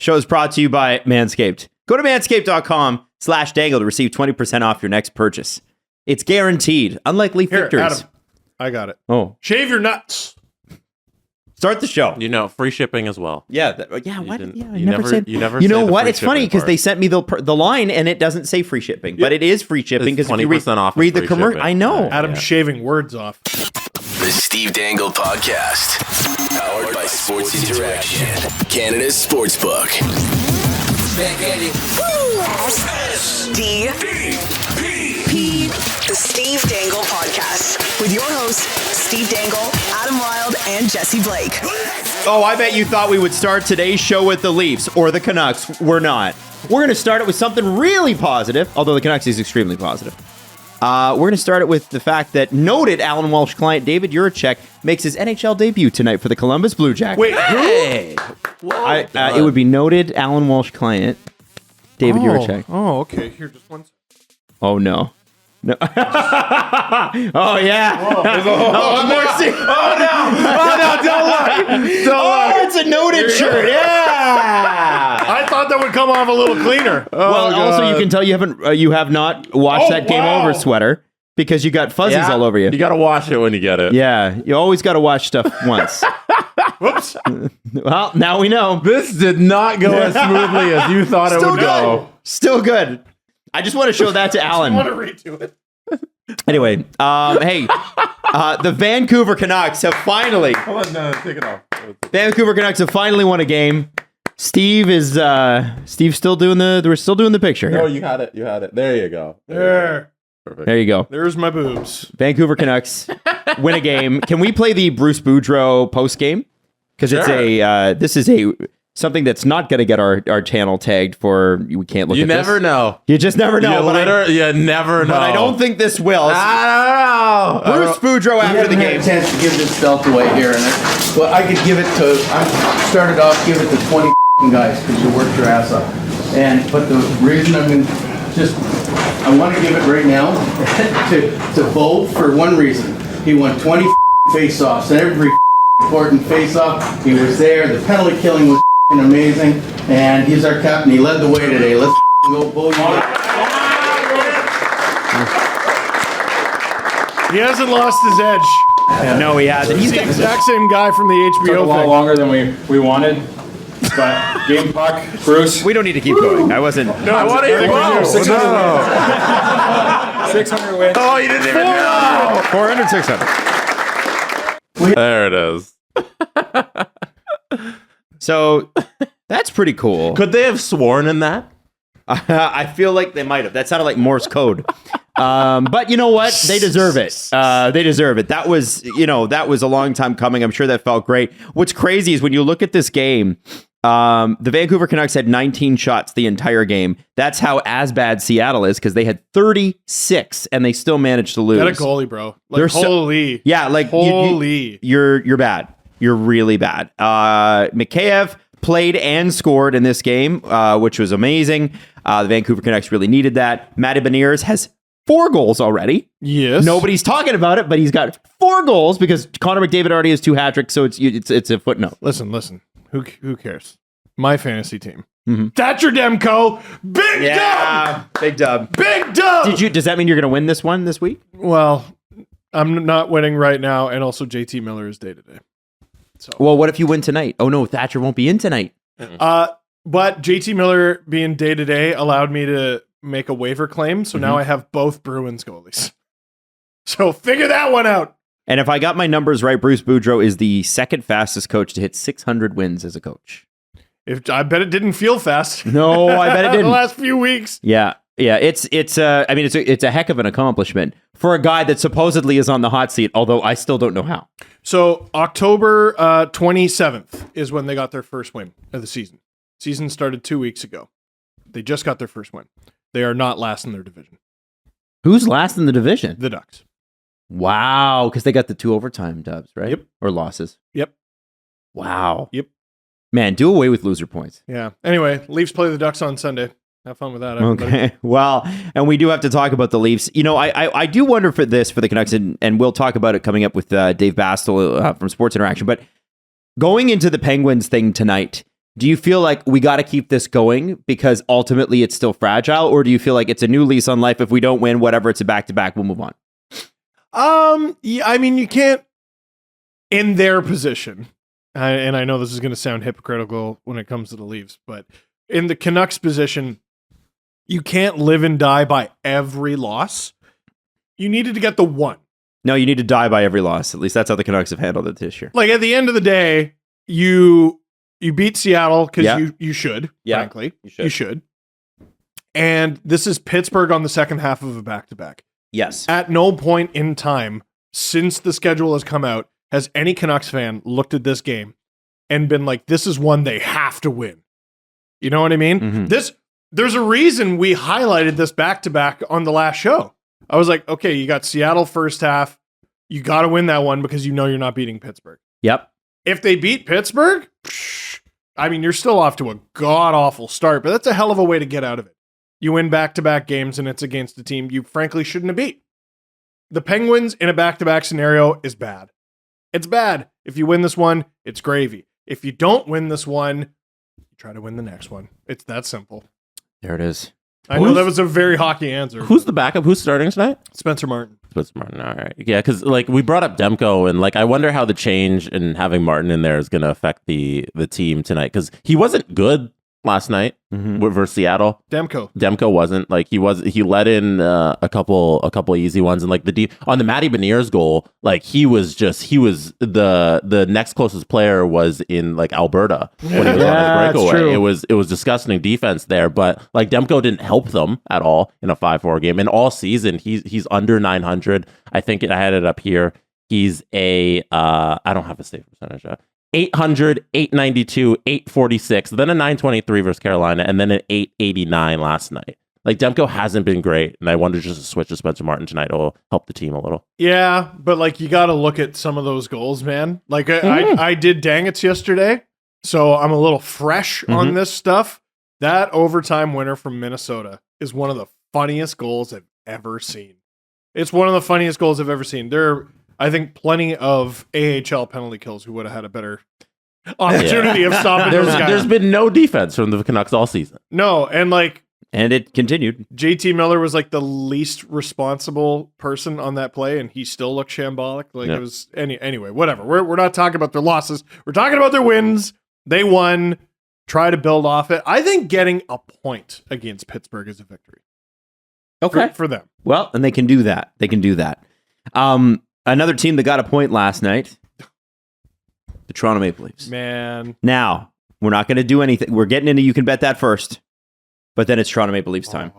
Show is brought to you by Manscaped. Go to manscaped.com/dangle to receive 20% off your next purchase. It's guaranteed. Unlike leaf victories. Adam, I got it. Oh. Shave your nuts. Start the show. Free shipping as well. Yeah. What? Yeah, I never said. You never. You know say the what? free It's funny because shipping they sent me the line and it doesn't say free shipping, but it is free shipping because if you 20% off read the free commercial. shipping. I know. Adam's shaving words off. The Steve Dangle Podcast. Powered by Sports Interaction. Canada's Sportsbook. SDP. The Steve Dangle Podcast. With your hosts, Steve Dangle, Adam Wilde, and Jesse Blake. Oh, I bet you thought we would start today's show with the Leafs or the Canucks. We're not. We're going to start it with something really positive, although the Canucks is extremely positive. We're going to start it with the fact that noted Allan Walsh client David Jiricek makes his NHL debut tonight for the Columbus Blue Jackets. Wait, Hey! Well It would be noted Allan Walsh client David Jiricek. Oh, okay. Here, just one second. Oh, no. No. Oh, yeah. Oh, mercy. Oh, no, don't look. Oh, it's a noted shirt. Yeah. I thought that would come off a little cleaner. Well, also you can tell you have not washed that game over sweater because you got fuzzies all over you. You got to wash it when you get it. Yeah, you always got to wash stuff once. Whoops. Well, now we know. This did not go as smoothly as you thought it would go. Still good. I just want to show that to Alan. I want to redo it. Anyway, hey, the Vancouver Canucks have finally. Hold on, no, take it off. Vancouver Canucks have finally won a game. Steve's still doing we're still doing the picture here. No, you had it. There you go. There. Perfect. There you go. There's my boobs. Vancouver Canucks win a game. Can we play the Bruce Boudreau post game? Because it's this is something that's not going to get our channel tagged for. We can't look. You at never this. know. You just never know. You never know. But I don't think this will. I don't know. Bruce Boudreau after the game. A chance to give this belt away here, and I could give it to. I started off give it to 20 guys because you worked your ass off. But the reason I want to give it right now to Bo for one reason. He won 20 face-offs, and every important face-off he was there. The penalty killing was amazing, and he's our captain. He led the way today. Let's go, Bo. He hasn't lost his edge. No, he hasn't. He's the exact same guy from the HBO Took a lot thing. longer than we wanted, but game puck, Bruce. We don't need to keep going. I wasn't. No, I want to hear Bo. 600 wins. Oh, you didn't even know. 400, 600. There it is. So that's pretty cool. Could they have sworn in that? I feel like they might have. That sounded like Morse code. But you know what? They deserve it. They deserve it. That was a long time coming. I'm sure that felt great. What's crazy is when you look at this game, the Vancouver Canucks had 19 shots the entire game. That's how as bad Seattle is because they had 36 and they still managed to lose. Get a goalie, bro. They're Holy. Yeah, like holy. You're bad. You're really bad. Mikheyev played and scored in this game, which was amazing. The Vancouver Canucks really needed that. Matty Beniers has 4 goals already. Yes. Nobody's talking about it, but he's got 4 goals because Connor McDavid already has 2 hat tricks, so it's a footnote. Listen. Who cares? My fantasy team. Mm-hmm. Thatcher Demko. Big dub. Big dub. Big dub. Does that mean you're going to win this one this week? Well, I'm not winning right now, and also JT Miller is day to day. Well, what if you win tonight? Oh no, Thatcher won't be in tonight. But JT Miller being day to day allowed me to make a waiver claim, so now I have both Bruins goalies. So figure that one out. And if I got my numbers right, Bruce Boudreau is the second fastest coach to hit 600 wins as a coach. I bet it didn't feel fast. No, I bet it didn't. The last few weeks. Yeah. It's a heck of an accomplishment for a guy that supposedly is on the hot seat, although I still don't know how. So October 27th is when they got their first win of the season. Season started 2 weeks ago. They just got their first win. They are not last in their division. Who's last in the division? The Ducks. Wow, because they got the 2 overtime dubs, right? Yep. Or losses. Yep. Wow. Yep. Man, do away with loser points. Yeah. Anyway, Leafs play the Ducks on Sunday. Have fun with that, everybody. Okay. Well, and we do have to talk about the Leafs. You know, I do wonder for the Canucks, and we'll talk about it coming up with Dave Bastel from Sports Interaction. But going into the Penguins thing tonight, Do you feel like we got to keep this going because ultimately it's still fragile, or do you feel like it's a new lease on life? If we don't win, whatever, it's a back-to-back, we'll move on. Yeah, I mean, you can't, in their position, and I know this is going to sound hypocritical when it comes to the Leafs, but in the Canucks position, you can't live and die by every loss. You needed to get the one. No, you need to die by every loss. At least that's how the Canucks have handled it this year. Like, at the end of the day, you beat Seattle because you should, frankly. You should. And this is Pittsburgh on the second half of a back-to-back. Yes. At no point in time since the schedule has come out has any Canucks fan looked at this game and been like, this is one they have to win. You know what I mean? Mm-hmm. There's a reason we highlighted this back-to-back on the last show. I was like, okay, you got Seattle first half. You got to win that one because you know you're not beating Pittsburgh. Yep. If they beat Pittsburgh, I mean, you're still off to a god-awful start, but that's a hell of a way to get out of it. You win back-to-back games, and it's against a team you frankly shouldn't have beat. The Penguins in a back-to-back scenario is bad. It's bad. If you win this one, it's gravy. If you don't win this one, you try to win the next one. It's that simple. There it is. I know that was a very hockey answer. Who's the backup? Who's starting tonight? Spencer Martin. Spencer Martin. All right. Yeah, because like we brought up Demko, and like I wonder how the change in having Martin in there is going to affect the team tonight, because he wasn't good last night versus Seattle. Demko wasn't. Like he let in a couple easy ones, and like on the Matty Beniers goal, like he was the next closest player was in like Alberta when he was on his breakaway. It was disgusting defense there, but like Demko didn't help them at all in a 5-4 game. And all season he's under 900. I think I had it up here. He's a I don't have a save percentage yet. 800, 892, 846, then a 923 versus Carolina, and then an 889 last night. Like, Demko hasn't been great, and I wonder just to switch to Spencer Martin tonight will help the team a little. Yeah, but, like, you got to look at some of those goals, man. Like, I did Dangits yesterday, so I'm a little fresh on this stuff. That overtime winner from Minnesota is one of the funniest goals I've ever seen. It's one of the funniest goals I've ever seen. I think plenty of AHL penalty kills who would have had a better opportunity of stopping those guys. There's been no defense from the Canucks all season. No, and it continued. JT Miller was like the least responsible person on that play, and he still looked shambolic. Like it was anyway, whatever. We're not talking about their losses. We're talking about their wins. They won. Try to build off it. I think getting a point against Pittsburgh is a victory. Okay. For them. Well, and they can do that. Another team that got a point last night, the Toronto Maple Leafs. Man. Now, we're not going to do anything. We're getting into You Can Bet That first, but then it's Toronto Maple Leafs time.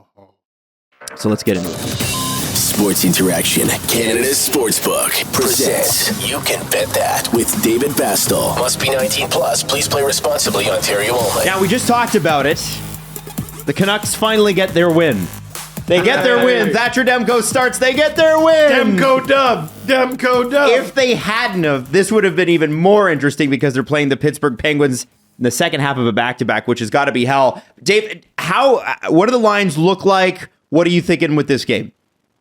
So let's get into it. Sports Interaction, Canada's Sportsbook, presents You Can Bet That with David Bastel. Must be 19 plus. Please play responsibly. Ontario only. Now, we just talked about it. The Canucks finally get their win. They get their win. Thatcher Demko starts. They get their win. Demko dub. If they hadn't have, this would have been even more interesting because they're playing the Pittsburgh Penguins in the second half of a back-to-back, which has got to be hell. Dave, what do the lines look like? What are you thinking with this game?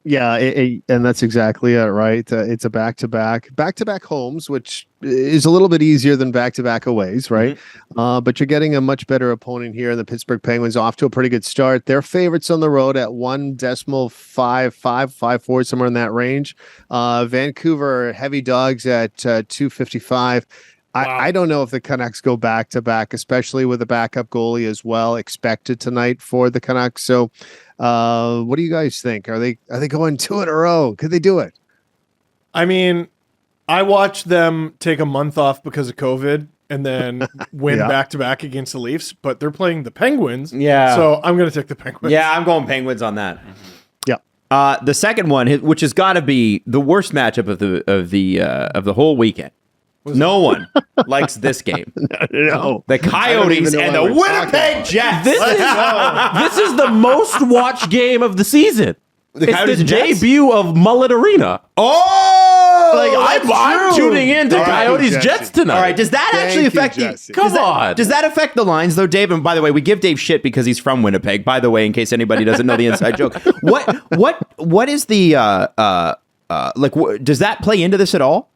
Yeah, and that's exactly it, right? It's a back-to-back homes, which is a little bit easier than back-to-back aways, right? But you're getting a much better opponent here. The Pittsburgh Penguins off to a pretty good start. They're favorites on the road at 1.55, somewhere in that range. Vancouver heavy dogs at 255. I don't know if the Canucks go back-to-back, especially with a backup goalie as well expected tonight for the Canucks. So what do you guys think? Are they going 2 in a row? Could they do it? I mean, I watched them take a month off because of COVID and then win back-to-back against the Leafs, but they're playing the Penguins. Yeah. So I'm going to take the Penguins. Yeah, I'm going Penguins on that. Yeah. The second one, which has got to be the worst matchup of the whole weekend. No one likes this game. No. The Coyotes and the Winnipeg Jets. This is the most watched game of the season. The Coyotes and Jets? Debut of Mullet Arena. I'm tuning in to Coyotes Jets tonight. All right, does that actually affect you? Come on. Does that affect the lines though, Dave? And by the way, we give Dave shit because he's from Winnipeg. By the way, in case anybody doesn't know the inside joke, what is the does that play into this at all?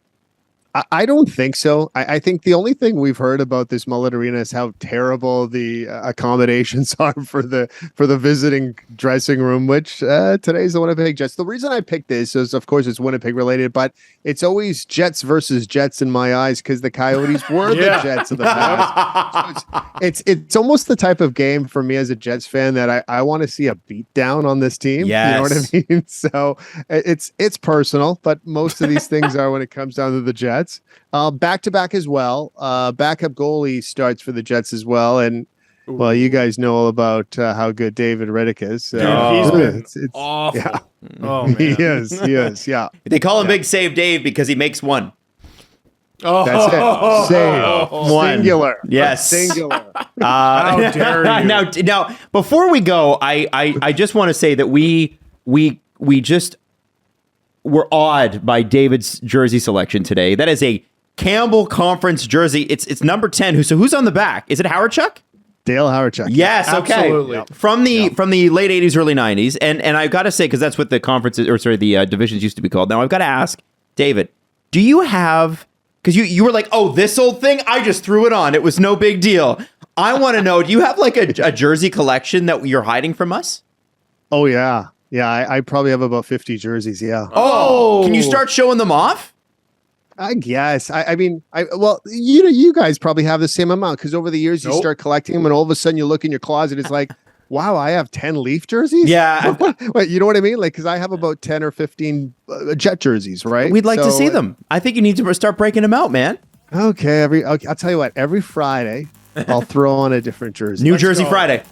I don't think so. I think the only thing we've heard about this Mullet Arena is how terrible the accommodations are for the visiting dressing room, which today's the Winnipeg Jets. The reason I picked this is, of course, it's Winnipeg related, but it's always Jets versus Jets in my eyes because the Coyotes were the Jets of the past. So it's almost the type of game for me as a Jets fan that I want to see a beatdown on this team. Yes. You know what I mean? So it's personal, but most of these things are when it comes down to the Jets. Back-to-back as well. Backup goalie starts for the Jets as well. And, well, you guys know all about how good David Riddick is. Dude, he's been awful. Yeah. Oh, man. He is, yeah. They call him Big Save Dave because he makes one. Oh, That's it. Save. One. Singular. Yes. Singular. How dare you? Now, before we go, I just want to say that we just were awed by David's jersey selection today. That is a Campbell Conference jersey. It's number 10. Who's on the back? Is it Howard Chuck? Dale Hawerchuk. Yes, okay. Absolutely. From the late 80s, early 90s. And I've got to say, because that's what the conferences, or sorry, the divisions used to be called. Now, I've got to ask, David, do you have, because you were like, oh, this old thing, I just threw it on. It was no big deal. I want to know, do you have like a jersey collection that you're hiding from us? Oh, yeah. Yeah, I probably have about 50 jerseys, yeah. Oh, can you start showing them off? I guess. I mean, well, you guys probably have the same amount because over the years you start collecting them and all of a sudden you look in your closet, it's like, wow, I have 10 Leaf jerseys? Yeah. Wait, you know what I mean? Like, because I have about 10 or 15 Jet jerseys, right? We'd like to see them. I think you need to start breaking them out, man. Okay, I'll tell you what, every Friday I'll throw on a different jersey. New Jersey Friday.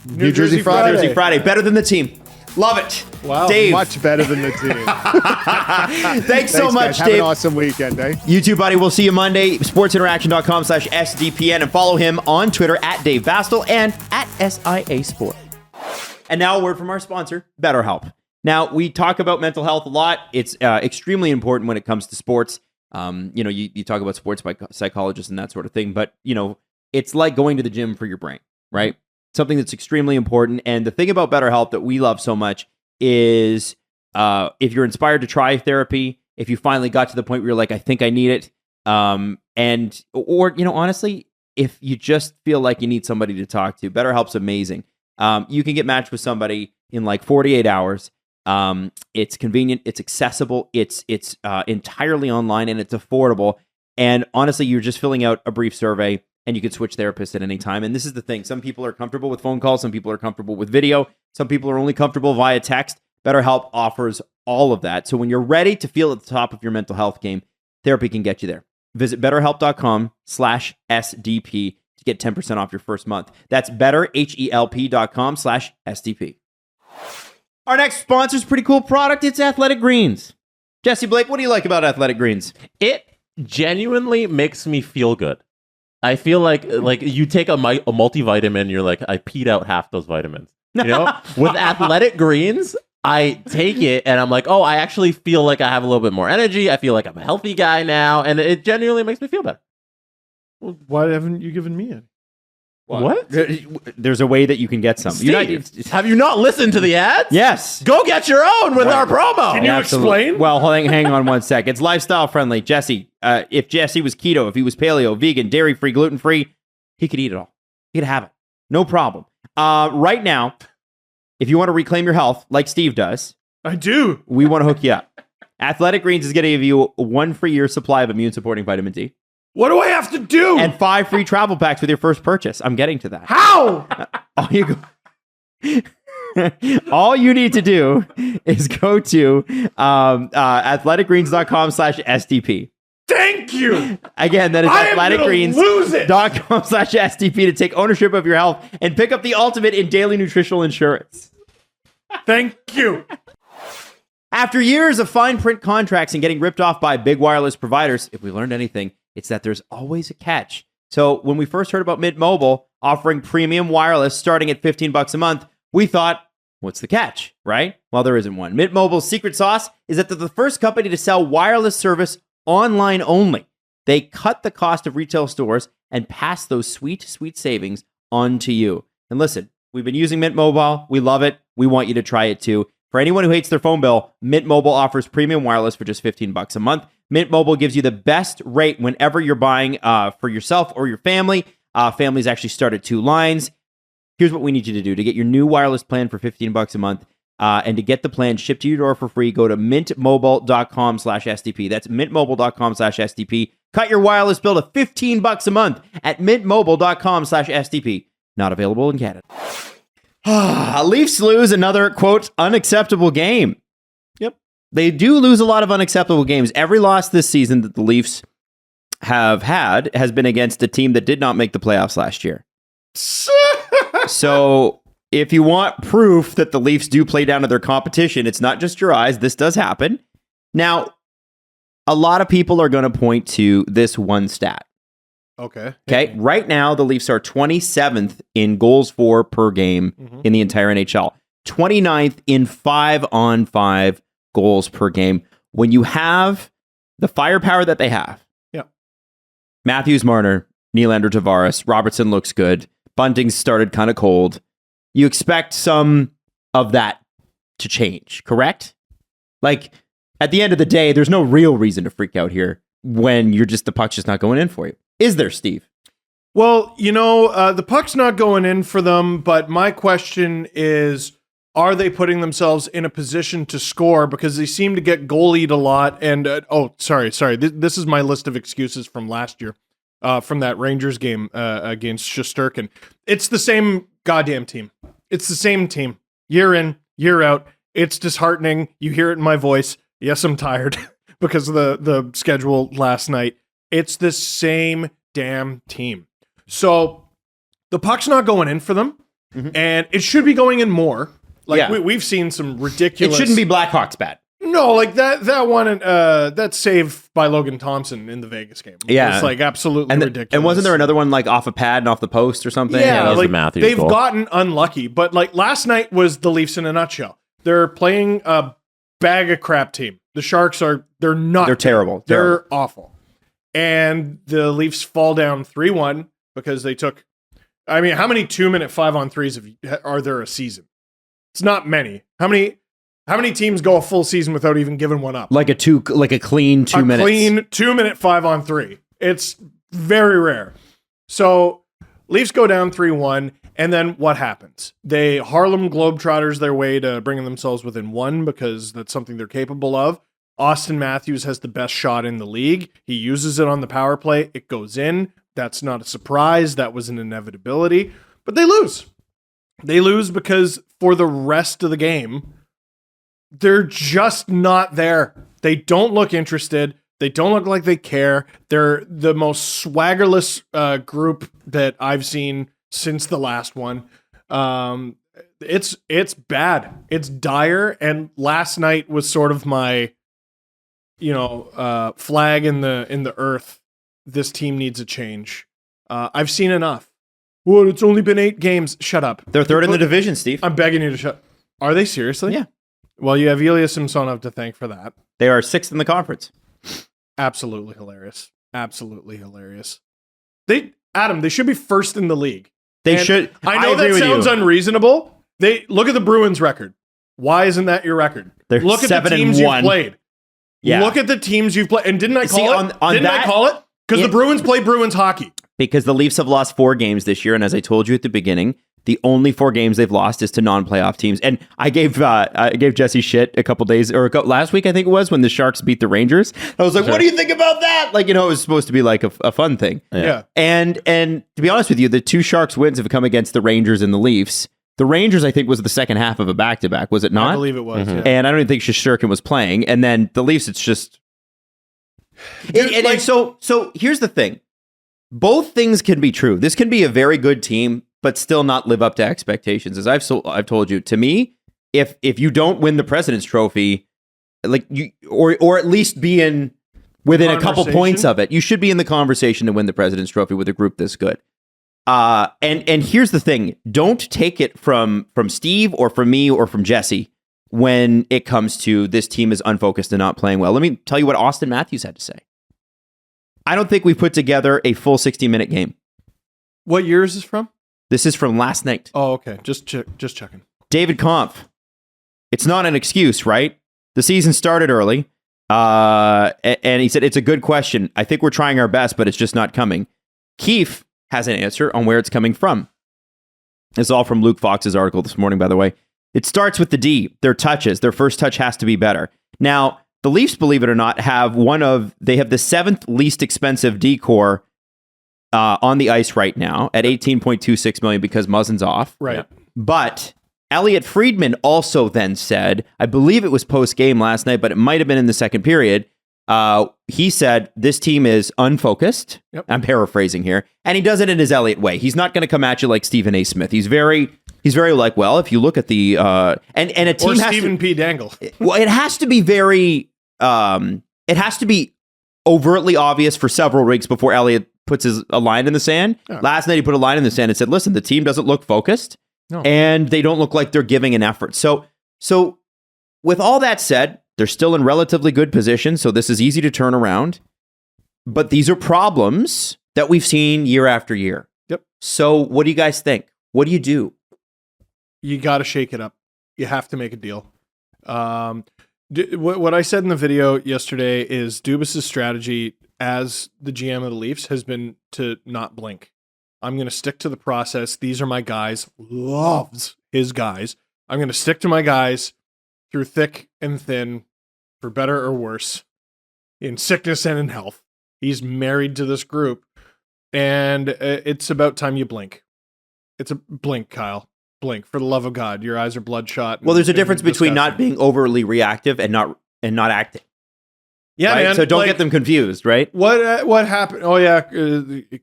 New Jersey Friday. New Jersey Friday. Better than the team. Love it. Wow. Dave. Much better than the team. Thanks so much, guys. Have Dave. an awesome weekend, eh? You too, buddy. We'll see you Monday. sportsinteraction.com/SDPN and follow him on Twitter at Dave Bastel and at SIA Sport. And now a word from our sponsor, BetterHelp. Now, we talk about mental health a lot. It's extremely important when it comes to sports. You talk about sports psychologists and that sort of thing, but, it's like going to the gym for your brain, right? Something that's extremely important. And the thing about BetterHelp that we love so much is if you're inspired to try therapy, if you finally got to the point where you're like, I think I need it, honestly, if you just feel like you need somebody to talk to, BetterHelp's amazing. You can get matched with somebody in like 48 hours. It's convenient, it's accessible, it's entirely online, and it's affordable. And honestly, you're just filling out a brief survey, and you can switch therapists at any time. And this is the thing. Some people are comfortable with phone calls. Some people are comfortable with video. Some people are only comfortable via text. BetterHelp offers all of that. So when you're ready to feel at the top of your mental health game, therapy can get you there. Visit betterhelp.com/SDP to get 10% off your first month. That's betterhelp.com/SDP. Our next sponsor is a pretty cool product. It's Athletic Greens. Jesse Blake, what do you like about Athletic Greens? It genuinely makes me feel good. I feel like you take a multivitamin, you're like, I peed out half those vitamins. With Athletic Greens, I take it and I'm like, oh, I actually feel like I have a little bit more energy. I feel like I'm a healthy guy now, and it genuinely makes me feel better. Well, why haven't you given me any? What? There's a way that you can get some. Steve, have you not listened to the ads? Yes. Go get your own with our promo. Can you explain? Well, hang on one sec. It's lifestyle friendly. Jesse, if Jesse was keto, if he was paleo, vegan, dairy-free, gluten-free, he could eat it all. He could have it. No problem. Right now, if you want to reclaim your health like Steve does, I do. We want to hook you up. Athletic Greens is going to give you 1 free year supply of immune-supporting vitamin D. What do I have to do? And 5 free travel packs with your first purchase. I'm getting to that. How? All you need to do is go to athleticgreens.com/SDP. Thank you. Again, that is athleticgreens.com/SDP to take ownership of your health and pick up the ultimate in daily nutritional insurance. Thank you. After years of fine print contracts and getting ripped off by big wireless providers, if we learned anything, it's that there's always a catch. So when we first heard about Mint Mobile offering premium wireless starting at $15 a month, we thought, what's the catch, right? Well, there isn't one. Mint Mobile's secret sauce is that they're the first company to sell wireless service online only. They cut the cost of retail stores and pass those sweet, sweet savings on to you. And listen, we've been using Mint Mobile. We love it. We want you to try it too. For anyone who hates their phone bill, Mint Mobile offers premium wireless for just $15 a month. Mint Mobile gives you the best rate whenever you're buying for yourself or your family. Families actually start at 2 lines. Here's what we need you to do. To get your new wireless plan for $15 a month and to get the plan shipped to your door for free, go to mintmobile.com/SDP. That's mintmobile.com/SDP. Cut your wireless bill to $15 a month at mintmobile.com/SDP. Not available in Canada. Leafs lose another, quote, unacceptable game. Yep. They do lose a lot of unacceptable games. Every loss this season that the Leafs have had has been against a team that did not make the playoffs last year. So if you want proof that the Leafs do play down to their competition, it's not just your eyes. This does happen. Now, a lot of people are going to point to this one stat. Okay. Right now, the Leafs are 27th in goals for per game in the entire NHL. 29th in 5-on-5 goals per game. When you have the firepower that they have, Matthews, Marner, Nylander, Tavares, Robertson looks good. Bunting started kind of cold. You expect some of that to change, correct? Like, at the end of the day, there's no real reason to freak out here when the puck's just not going in for you. Is there, Steve? Well, the puck's not going in for them, but my question is, are they putting themselves in a position to score? Because they seem to get goalied a lot. And, sorry. This is my list of excuses from last year, from that Rangers game against Shesterkin. It's the same goddamn team. It's the same team. Year in, year out. It's disheartening. You hear it in my voice. Yes, I'm tired because of the schedule last night. It's the same damn team. So the puck's not going in for them, and it should be going in more. We've seen some ridiculous. It shouldn't be Blackhawks bad. No, like that one, that save by Logan Thompson in the Vegas game. Yeah, it's absolutely ridiculous. And wasn't there another one off a pad and off the post or something? Yeah, that was the Matthews they've goal. gotten unlucky. But last night was the Leafs in a nutshell. They're playing a bag of crap team. The Sharks they're not. They're terrible. They're awful. And the Leafs fall down 3-1 because they took. I mean, how many 2-minute 5-on-3s are there a season? It's not many. How many teams go a full season without even giving one up? Like a clean 2 minutes. Clean 2-minute 5-on-3. It's very rare. So Leafs go down 3-1, and then what happens? They Harlem Globetrotters their way to bringing themselves within 1 because that's something they're capable of. Austin Matthews has the best shot in the league. He uses it on the power play. It goes in. That's not a surprise. That was an inevitability. But they lose. They lose because for the rest of the game, they're just not there. They don't look interested. They don't look like they care. They're the most swaggerless group that I've seen since the last one. It's bad. It's dire. And last night was sort of my, flag in the earth. This team needs a change. I've seen enough. Well, it's only been 8 games. Shut up. They're third in the division, Steve. I'm begging you to shut. Are they seriously? Yeah. Well, you have Ilya Samsonov to thank for that. They are 6th in the conference. Absolutely hilarious. Absolutely hilarious. They should be 1st in the league. They should. I know that sounds unreasonable. Look at the Bruins record. Why isn't that your record? They're look at the 7-1. teams you've played. Yeah. Look at the teams you've played. And didn't I call it? I call it? Because the Bruins play Bruins hockey. Because the Leafs have lost 4 games this year, and as I told you at the beginning, the only 4 games they've lost is to non-playoff teams. And I gave Jesse shit a couple days, last week I think it was, when the Sharks beat the Rangers. I was like, What do you think about that? It was supposed to be like a fun thing. Yeah. And to be honest with you, the 2 Sharks wins have come against the Rangers and the Leafs. The Rangers, I think, was the second half of a back-to-back, was it not? I believe it was. Yeah. And I don't even think Shesterkin was playing. And then the Leafs, it's just. So here's the thing. Both things can be true. This can be a very good team, but still not live up to expectations. As I've told you, to me, if you don't win the President's Trophy, or at least be within a couple points of it, you should be in the conversation to win the President's Trophy with a group this good. And here's the thing: don't take it from Steve or from me or from Jesse when it comes to this team is unfocused and not playing well. Let me tell you what Austin Matthews had to say. I don't think we've put together a full 60-minute game. What year is this from? This is from last night. Oh, okay. Just checking. David Kampf. It's not an excuse, right? The season started early. And he said, it's a good question. I think we're trying our best, but it's just not coming. Keefe has an answer on where it's coming from. It's all from Luke Fox's article this morning, by the way. It starts with the D, their touches. Their first touch has to be better. Now, the Leafs, believe it or not, have they have the 7th least expensive D core on the ice right now at $18.26 million because Muzzin's off. Right. Yeah. But Elliot Friedman also then said, I believe it was post-game last night, but it might have been in the second period. He said, this team is unfocused. Yep. I'm paraphrasing here. And he does it in his Elliot way. He's not going to come at you like Stephen A. Smith. He's very like, well, if you look at the, and a team or has Stephen P. Dangle. Well, it has to be very, it has to be overtly obvious for several weeks before Elliot puts a line in the sand. Yeah. Last night he put a line in the sand and said, listen, the team doesn't look focused and they don't look like they're giving an effort. So with all that said, they're still in relatively good position. So this is easy to turn around, but these are problems that we've seen year after year. Yep. So what do you guys think? What do you do? You got to shake it up. You have to make a deal. What I said in the video yesterday is Dubas's strategy as the GM of the Leafs has been to not blink. I'm going to stick to the process. These are my guys. Loves his guys. I'm going to stick to my guys through thick and thin, for better or worse, in sickness and in health. He's married to this group, and it's about time you blink. It's a blink, Kyle. Blink, for the love of God. Your eyes are bloodshot. Well, there's a difference between not being overly reactive and not acting. Yeah, right? man. So don't get them confused, right? What happened? Oh yeah,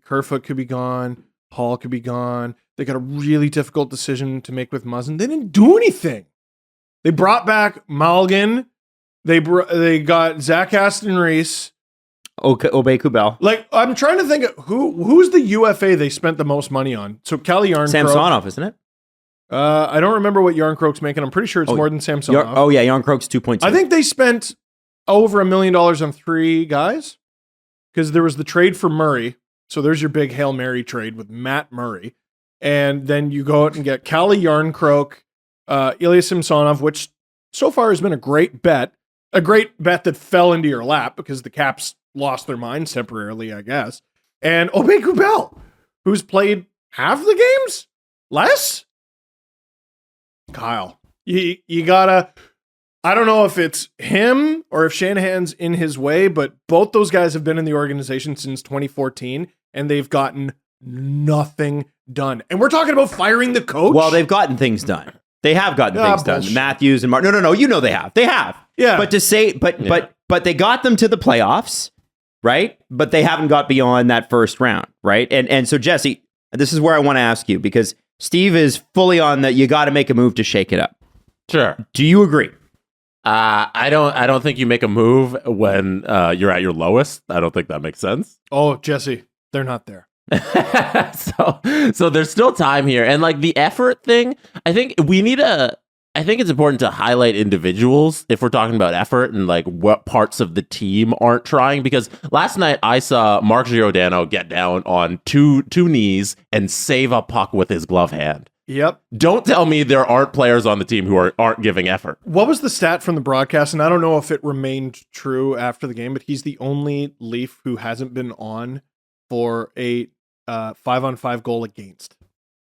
Kerfoot could be gone. Hall could be gone. They got a really difficult decision to make with Muzzin. They didn't do anything. They brought back Malgin. They got Zach Aston Reese. Obey Kubel. Like, I'm trying to think of who's the UFA they spent the most money on. So Kelly Yarncroke. Samsonov, isn't it? I don't remember what Yarncroke's making. I'm pretty sure it's more than Samsonov. Yarncroke's 2.2. I think they spent over $1 million on 3 guys because there was the trade for Murray. So there's your big Hail Mary trade with Matt Murray. And then you go out and get Kelly Yarncroke, Ilya Samsonov, which so far has been a great bet that fell into your lap because the Caps lost their minds temporarily, I guess. And Obey Kubel, who's played half the games? Less? Kyle, you gotta, I don't know if it's him or if Shanahan's in his way, but both those guys have been in the organization since 2014 and they've gotten nothing done. And we're talking about firing the coach? Well, they've gotten things done. They have gotten things done. Matthews and Martin. No. You know they have. They have. Yeah. But to say, but they got them to the playoffs, right? But they haven't got beyond that first round, right? And so Jesse, this is where I want to ask you because Steve is fully on that. You got to make a move to shake it up. Sure. Do you agree? I don't think you make a move when you're at your lowest. I don't think that makes sense. Oh, Jesse, they're not there. So there's still time here, and like the effort thing, I think it's important to highlight individuals if we're talking about effort and like what parts of the team aren't trying. Because last night I saw Mark Giordano get down on two knees and save a puck with his glove hand. Yep. Don't tell me there aren't players on the team who aren't giving effort. What was the stat from the broadcast? And I don't know if it remained true after the game, but he's the only Leaf who hasn't been on for a 5-on-5 goal against.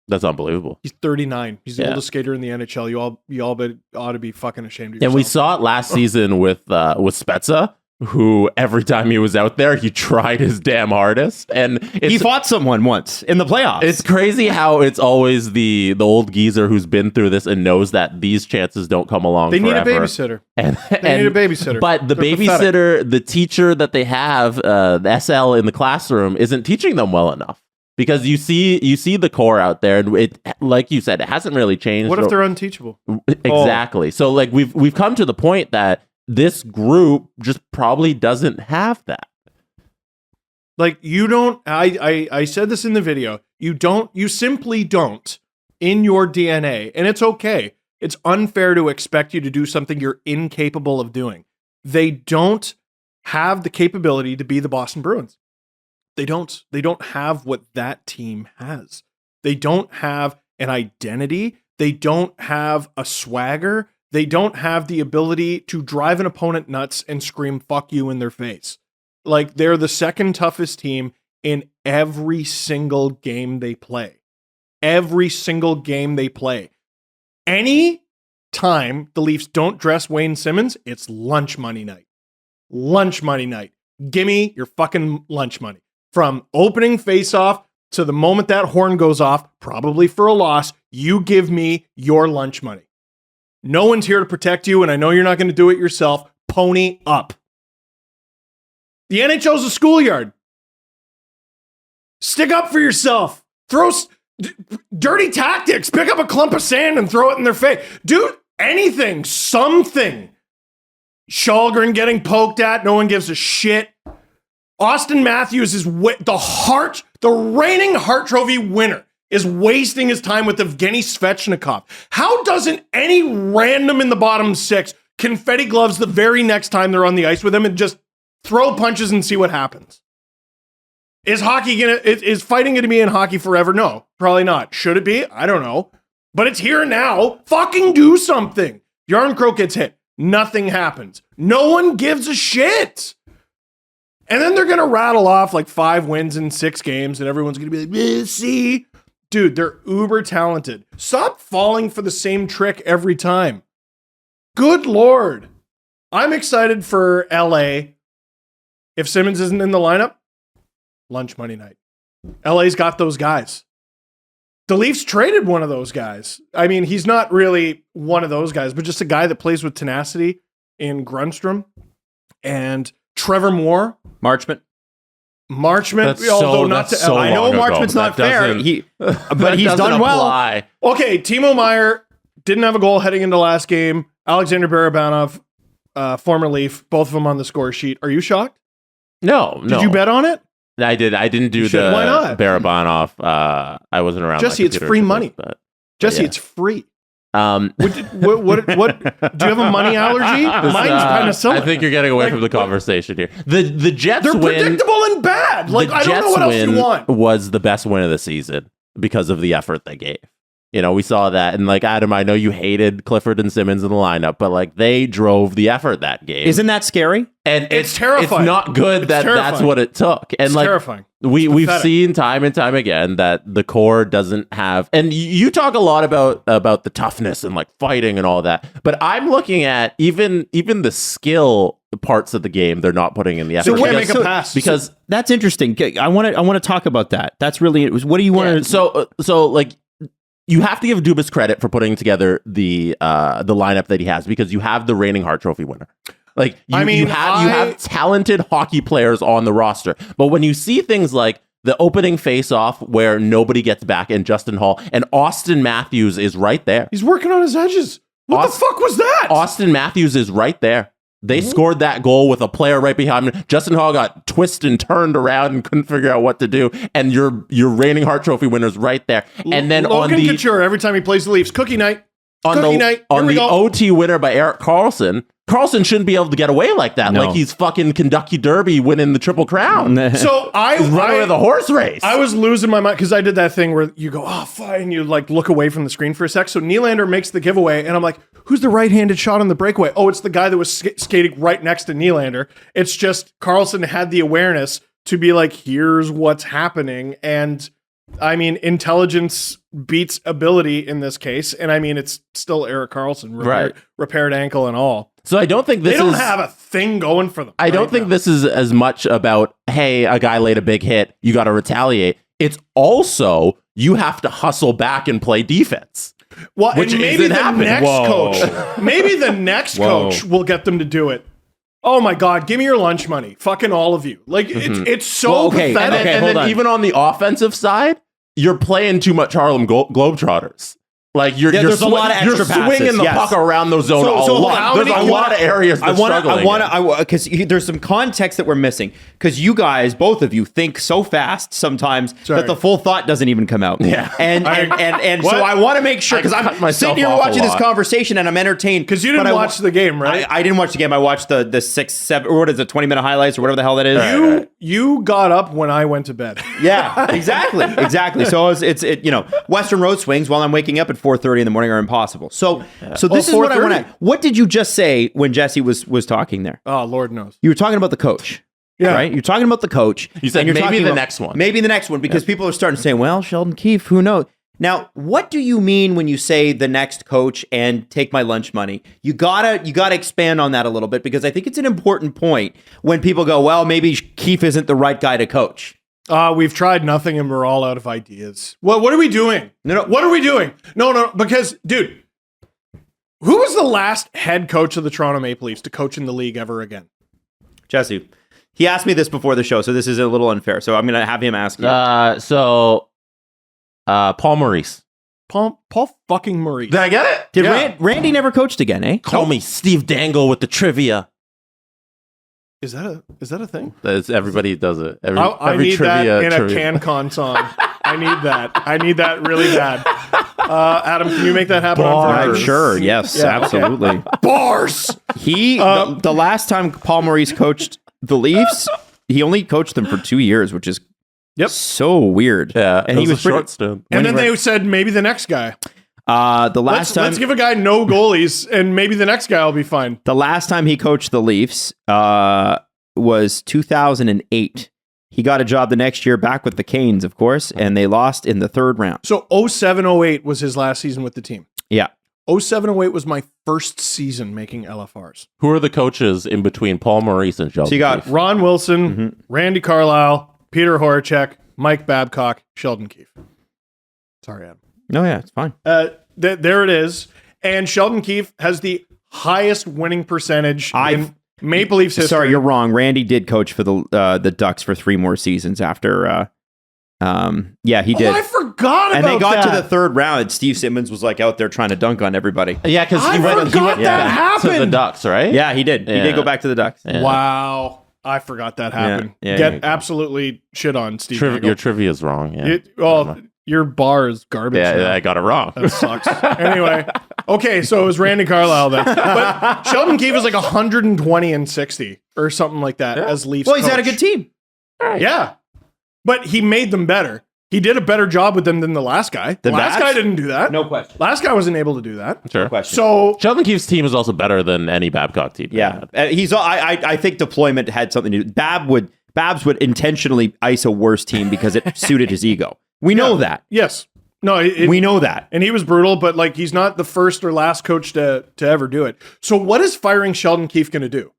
That's unbelievable. He's 39. He's the oldest skater in the NHL. You all ought to be fucking ashamed of yourself. And we saw it last season with Spezza, who every time he was out there, he tried his damn hardest. And he fought someone once in the playoffs. It's crazy how it's always the old geezer who's been through this and knows that these chances don't come along They forever. need a babysitter. They need a babysitter. But the They're babysitter, pathetic. the teacher that they have, the SL in the classroom, isn't teaching them well enough. Because you see the core out there, and it, like you said, it hasn't really changed. What if they're unteachable? Exactly. Oh. So like we've come to the point that this group just probably doesn't have that. Like you don't. I said this in the video. You simply don't in your DNA, and it's okay. It's unfair to expect you to do something you're incapable of doing. They don't have the capability to be the Boston Bruins. They don't have what that team has. They don't have an identity. They don't have a swagger. They don't have the ability to drive an opponent nuts and scream "fuck you" in their face. Like, they're the second toughest team in every single game they play. Every single game they play. Any time the Leafs don't dress Wayne Simmons, it's lunch money night. Lunch money night. Gimme your fucking lunch money. From opening face-off to the moment that horn goes off, probably for a loss, you give me your lunch money. No one's here to protect you, and I know you're not going to do it yourself. Pony up. The NHL's a schoolyard. Stick up for yourself. Throw dirty tactics. Pick up a clump of sand and throw it in their face. Do anything, something. Shalgren getting poked at. No one gives a shit. Austin Matthews is the reigning Hart Trophy winner, is wasting his time with Evgeny Svechnikov. How doesn't any random in the bottom six confetti gloves the very next time they're on the ice with him and just throw punches and see what happens? Is fighting going to be in hockey forever? No, probably not. Should it be? I don't know. But it's here now. Fucking do something. Yarncroke gets hit. Nothing happens. No one gives a shit. And then they're going to rattle off like 5 wins in 6 games and everyone's going to be like, see? Dude, they're uber talented. Stop falling for the same trick every time. Good Lord. I'm excited for LA. If Simmons isn't in the lineup, lunch money night. LA's got those guys. The Leafs traded one of those guys. I mean, he's not really one of those guys, but just a guy that plays with tenacity in Grundstrom and Trevor Moore. Marchment. Although not to so LA. I know long ago. Marchment's not fair. But he's doesn't done well. apply. Okay, Timo Meier didn't have a goal heading into last game. Alexander Barabanov, former Leaf, both of them on the score sheet. Are you shocked? No. Did you bet on it? I did. I didn't do the Why not? Barabanov. I wasn't around. Jesse, it's free money. Jesse, it's free. What do you have a money allergy? Mine's kind of similar. I think you're getting away from the conversation here. The Jets They're win. predictable and bad. Like, I don't know what else you want. Was the best win of the season because of the effort they gave. You know, we saw that. And like, Adam, I know you hated Clifford and Simmons in the lineup, but like, they drove the effort that game. Isn't that scary? And it's terrifying. It's not good that's what it took. And it's like, terrifying. We've seen time and time again that the core doesn't have, and you talk a lot about the toughness and like fighting and all that, but I'm looking at even the skill parts of the game they're not putting in the effort. So wait, make a pass. Because that's interesting. I want to talk about that. That's really, what do you want to? So like, you have to give Dubas credit for putting together the lineup that he has, because you have the reigning Hart Trophy winner. Like, you have talented hockey players on the roster. But when you see things like the opening face-off where nobody gets back in Justin Hall, and Austin Matthews is right there. He's working on his edges. What the fuck was that? Austin Matthews is right there. They scored that goal with a player right behind him. Justin Hall got twisted and turned around and couldn't figure out what to do. And your reigning Hart Trophy winner's right there. And then Logan Couture, every time he plays the Leafs, cookie night. On the OT winner by Erik Karlsson shouldn't be able to get away like that. No. Like he's fucking Kentucky Derby winning the Triple Crown. So he's running with a horse race. I was losing my mind because I did that thing where you go, oh, fine, and you like look away from the screen for a sec. So Nylander makes the giveaway, and I'm like, who's the right-handed shot on the breakaway? Oh, it's the guy that was skating right next to Nylander. It's just Karlsson had the awareness to be like, here's what's happening. And I mean, intelligence beats ability in this case. And I mean, it's still Erik Karlsson, repaired ankle and all. So I don't think they don't have a thing going for them. I don't think this is as much about, hey, a guy laid a big hit, you got to retaliate. It's also, you have to hustle back and play defense. Well, which maybe the next coach will get them to do it. Oh my God, give me your lunch money. Fucking all of you. Like, it's so pathetic. And then even on the offensive side, you're playing too much Harlem Globetrotters. Like you're there's a lot of extra swinging the puck around the zone a lot. There's a lot of areas they're struggling. Because there's some context that we're missing. Because you guys, both of you, think so fast sometimes that the full thought doesn't even come out. Yeah, and so I want to make sure, because I'm sitting here watching this conversation and I'm entertained. Because you didn't watch the game, right? I didn't watch the game. I watched the 6, 7, or what is it, 20-minute highlights or whatever the hell that is. You got up when I went to bed. Yeah, exactly. So it's Western Road swings while I'm waking up at 4:30 in the morning are impossible. So this is what I 4:30? want to. What did you just say when Jesse was talking there? Oh, Lord knows. You were talking about the coach. Yeah. Right? You're talking about the coach. You said and you're maybe talking the about- next one. Maybe the next one, because people are starting to say, well, Sheldon Keefe, who knows? Now, what do you mean when you say the next coach and take my lunch money? You gotta expand on that a little bit, because I think it's an important point when people go, well, maybe Keefe isn't the right guy to coach. We've tried nothing and we're all out of ideas. What are we doing? No. What are we doing? No, because, dude, who was the last head coach of the Toronto Maple Leafs to coach in the league ever again? Jesse, he asked me this before the show, so this is a little unfair. So I'm going to have him ask you. Paul Maurice. Paul fucking Maurice. Did I get it? Did Randy never coached again, eh? Call me Steve Dangle with the trivia. Is that a thing? Everybody does it. Every I need trivia, that in a CanCon song. I need that really bad. Adam, can you make that happen on I'm Friday? sure. Yes, Yeah, absolutely. Bars. The last time Paul Maurice coached the Leafs, he only coached them for 2 years, which is so weird. Yeah, and he was a short pretty, stint. And then they said maybe the next guy. the last time. Let's give a guy no goalies, and maybe the next guy will be fine. The last time he coached the Leafs was 2008. He got a job the next year back with the Canes, of course, and they lost in the third round. So 07-08 was his last season with the team. Yeah. 07-08 was my first season making LFRs. Who are the coaches in between Paul Maurice and Sheldon? So you got Keefe? Ron Wilson, Randy Carlyle, Peter Horacek, Mike Babcock, Sheldon Keefe. Sorry, Adam. No, yeah, it's fine. There it is. And Sheldon Keefe has the highest winning percentage in Maple Leafs history. Sorry, you're wrong. Randy did coach for the Ducks for 3 more seasons after. Yeah, he did. I forgot about that. And they got to the third round, and Steve Simmons was like out there trying to dunk on everybody. Yeah, because he went that back to the happened. Ducks, right? Yeah, he did. He Yeah. did go back to the Ducks. Yeah. Wow. I forgot that happened. Yeah, Get yeah. absolutely shit on, Steve. Dangle. Your trivia is wrong. Yeah. Your bar is garbage. now. Yeah, I got it wrong. That sucks. Anyway, okay, so it was Randy Carlyle then. But Sheldon Keefe is like 120 and 60 or something like that as Leafs Well, he's coach. had a good team. Yeah. But he made them better. He did a better job with them than the last guy. The last guy didn't do that. No question. Last guy wasn't able to do that. Sure. Question. So Sheldon Keefe's team is also better than any Babcock team. Yeah, he's. I think deployment had something to do. Babs would intentionally ice a worse team because it suited his ego. We know that. yes. No, We know that. and he was brutal, but like he's not the first or last coach to ever do it. So what is firing Sheldon Keefe going to do?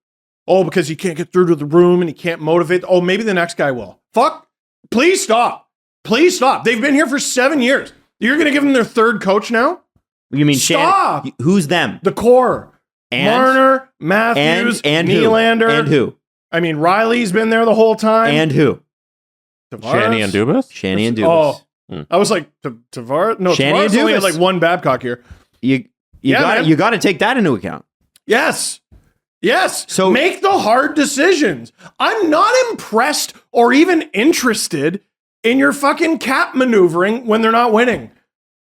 Oh, because he can't get through to the room and he can't motivate. Oh, maybe the next guy will. Fuck. Please stop. Please stop. They've been here for 7 years. You're going to give them their third coach now? You mean Stop. Who's them? The core. And? Marner, Matthews, And Nylander. And who? I mean, Riley's been there the whole time. And who? Tavares. Shanny and Dubas? Shanny and Dubas. Oh, I was like, Tavares? No, Shanny and Tavares only had Dubas. like one Babcock here. You Yeah, got man. you got to take that into account. Yes. Yes. So- make the hard decisions. I'm not impressed or even interested in your fucking cap maneuvering when they're not winning.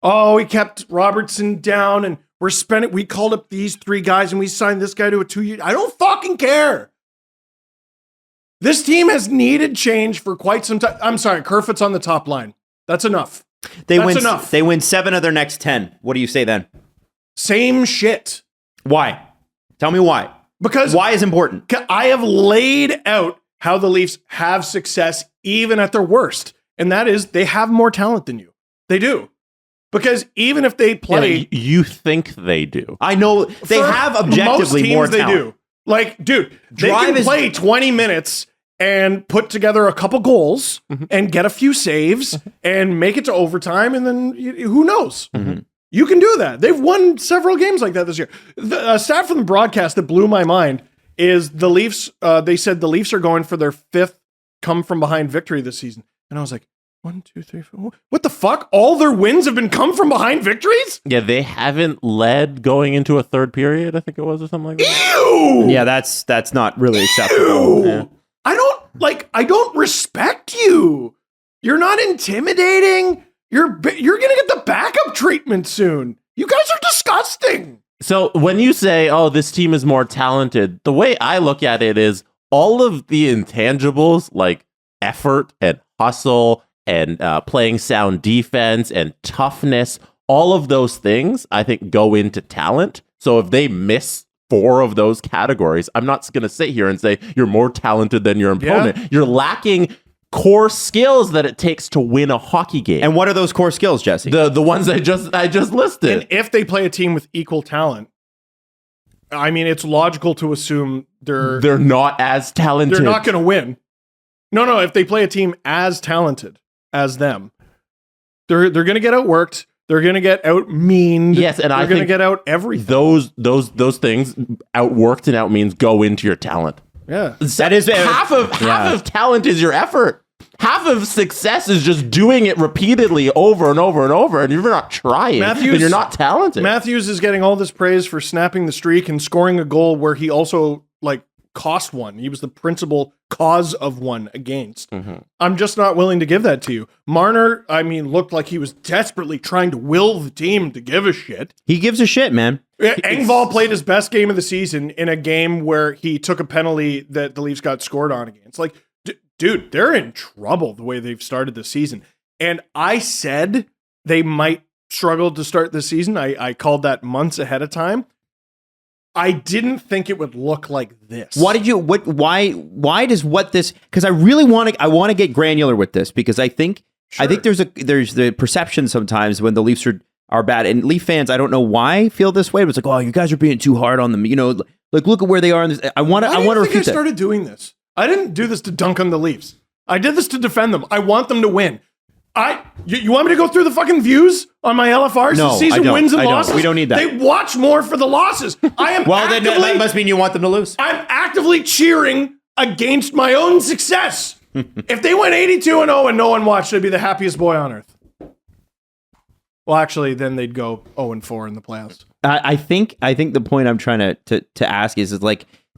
Oh, we kept Robertson down and we called up these 3 guys and we signed this guy to a 2-year. I don't fucking care. This team has needed change for quite some time. I'm sorry, Kerfoot's on the top line. That's enough. That's enough. They win 7 of their next 10. What do you say then? Same shit. Why? Tell me why. Because Why is important? I have laid out how the Leafs have success even at their worst. And that is they have more talent than you. They do. Because even if they play... Yeah, you think they do. I know they for have objectively most teams, more they talent. do. Like, dude, they Drive can is- play 20 minutes and put together a couple goals and get a few saves and make it to overtime. And then who knows? You can do that. They've won several games like that this year. The stat from the broadcast that blew my mind is the Leafs. They said the Leafs are going for their 5th come from behind victory this season. And I was like, 1, 2, 3, 4. What the fuck? All their wins have been come from behind victories? Yeah, they haven't led going into a third period, I think it was, or something like that. Ew! Yeah, that's not really acceptable. Ew! Yeah. I don't respect you. You're not intimidating. You're gonna get the backup treatment soon. You guys are disgusting. So when you say, oh, this team is more talented, the way I look at it is all of the intangibles like effort and hustle and playing sound defense and toughness, all of those things, I think, go into talent. So if they miss 4 of those categories, I'm not going to sit here and say you're more talented than your opponent. Yeah. You're lacking core skills that it takes to win a hockey game. And what are those core skills, Jesse? The ones I just listed. And if they play a team with equal talent, I mean, it's logical to assume they're not as talented. They're not going to win. No. If they play a team as talented as them, they're going to get outworked. They're going to get out-meaned. Yes, and they're going to get out everything. Those things, outworked and out-means, go into your talent. Yeah. That is half of talent is your effort. Half of success is just doing it repeatedly over and over and over, and you're not trying, then you're not talented. Matthews is getting all this praise for snapping the streak and scoring a goal where he also cost one. He was the principal cause of one against. Mm-hmm. I'm just not willing to give that to you. Marner, looked like he was desperately trying to will the team to give a shit. He gives a shit, man. Engvall played his best game of the season in a game where he took a penalty that the Leafs got scored on against. Dude, they're in trouble the way they've started the season. And I said they might struggle to start the season. I called that months ahead of time. I didn't think it would look like this. Why does this? Because I really want to get granular with this, because I think there's the perception sometimes when the Leafs are bad, and Leaf fans, I don't know why feel this way, but it's like, oh, you guys are being too hard on them. Look at where they are in this. I want to refute that. I started doing this. I didn't do this to dunk on the Leafs. I did this to defend them. I want them to win. You want me to go through the fucking views on my LFRs? No, season wins and losses? We don't need that. They watch more for the losses. I am then that must mean you want them to lose. I'm actively cheering against my own success. If they went 82-0 and no one watched, I'd be the happiest boy on earth. Well, actually, then they'd go 0-4 in the playoffs. I think the point I'm trying to ask is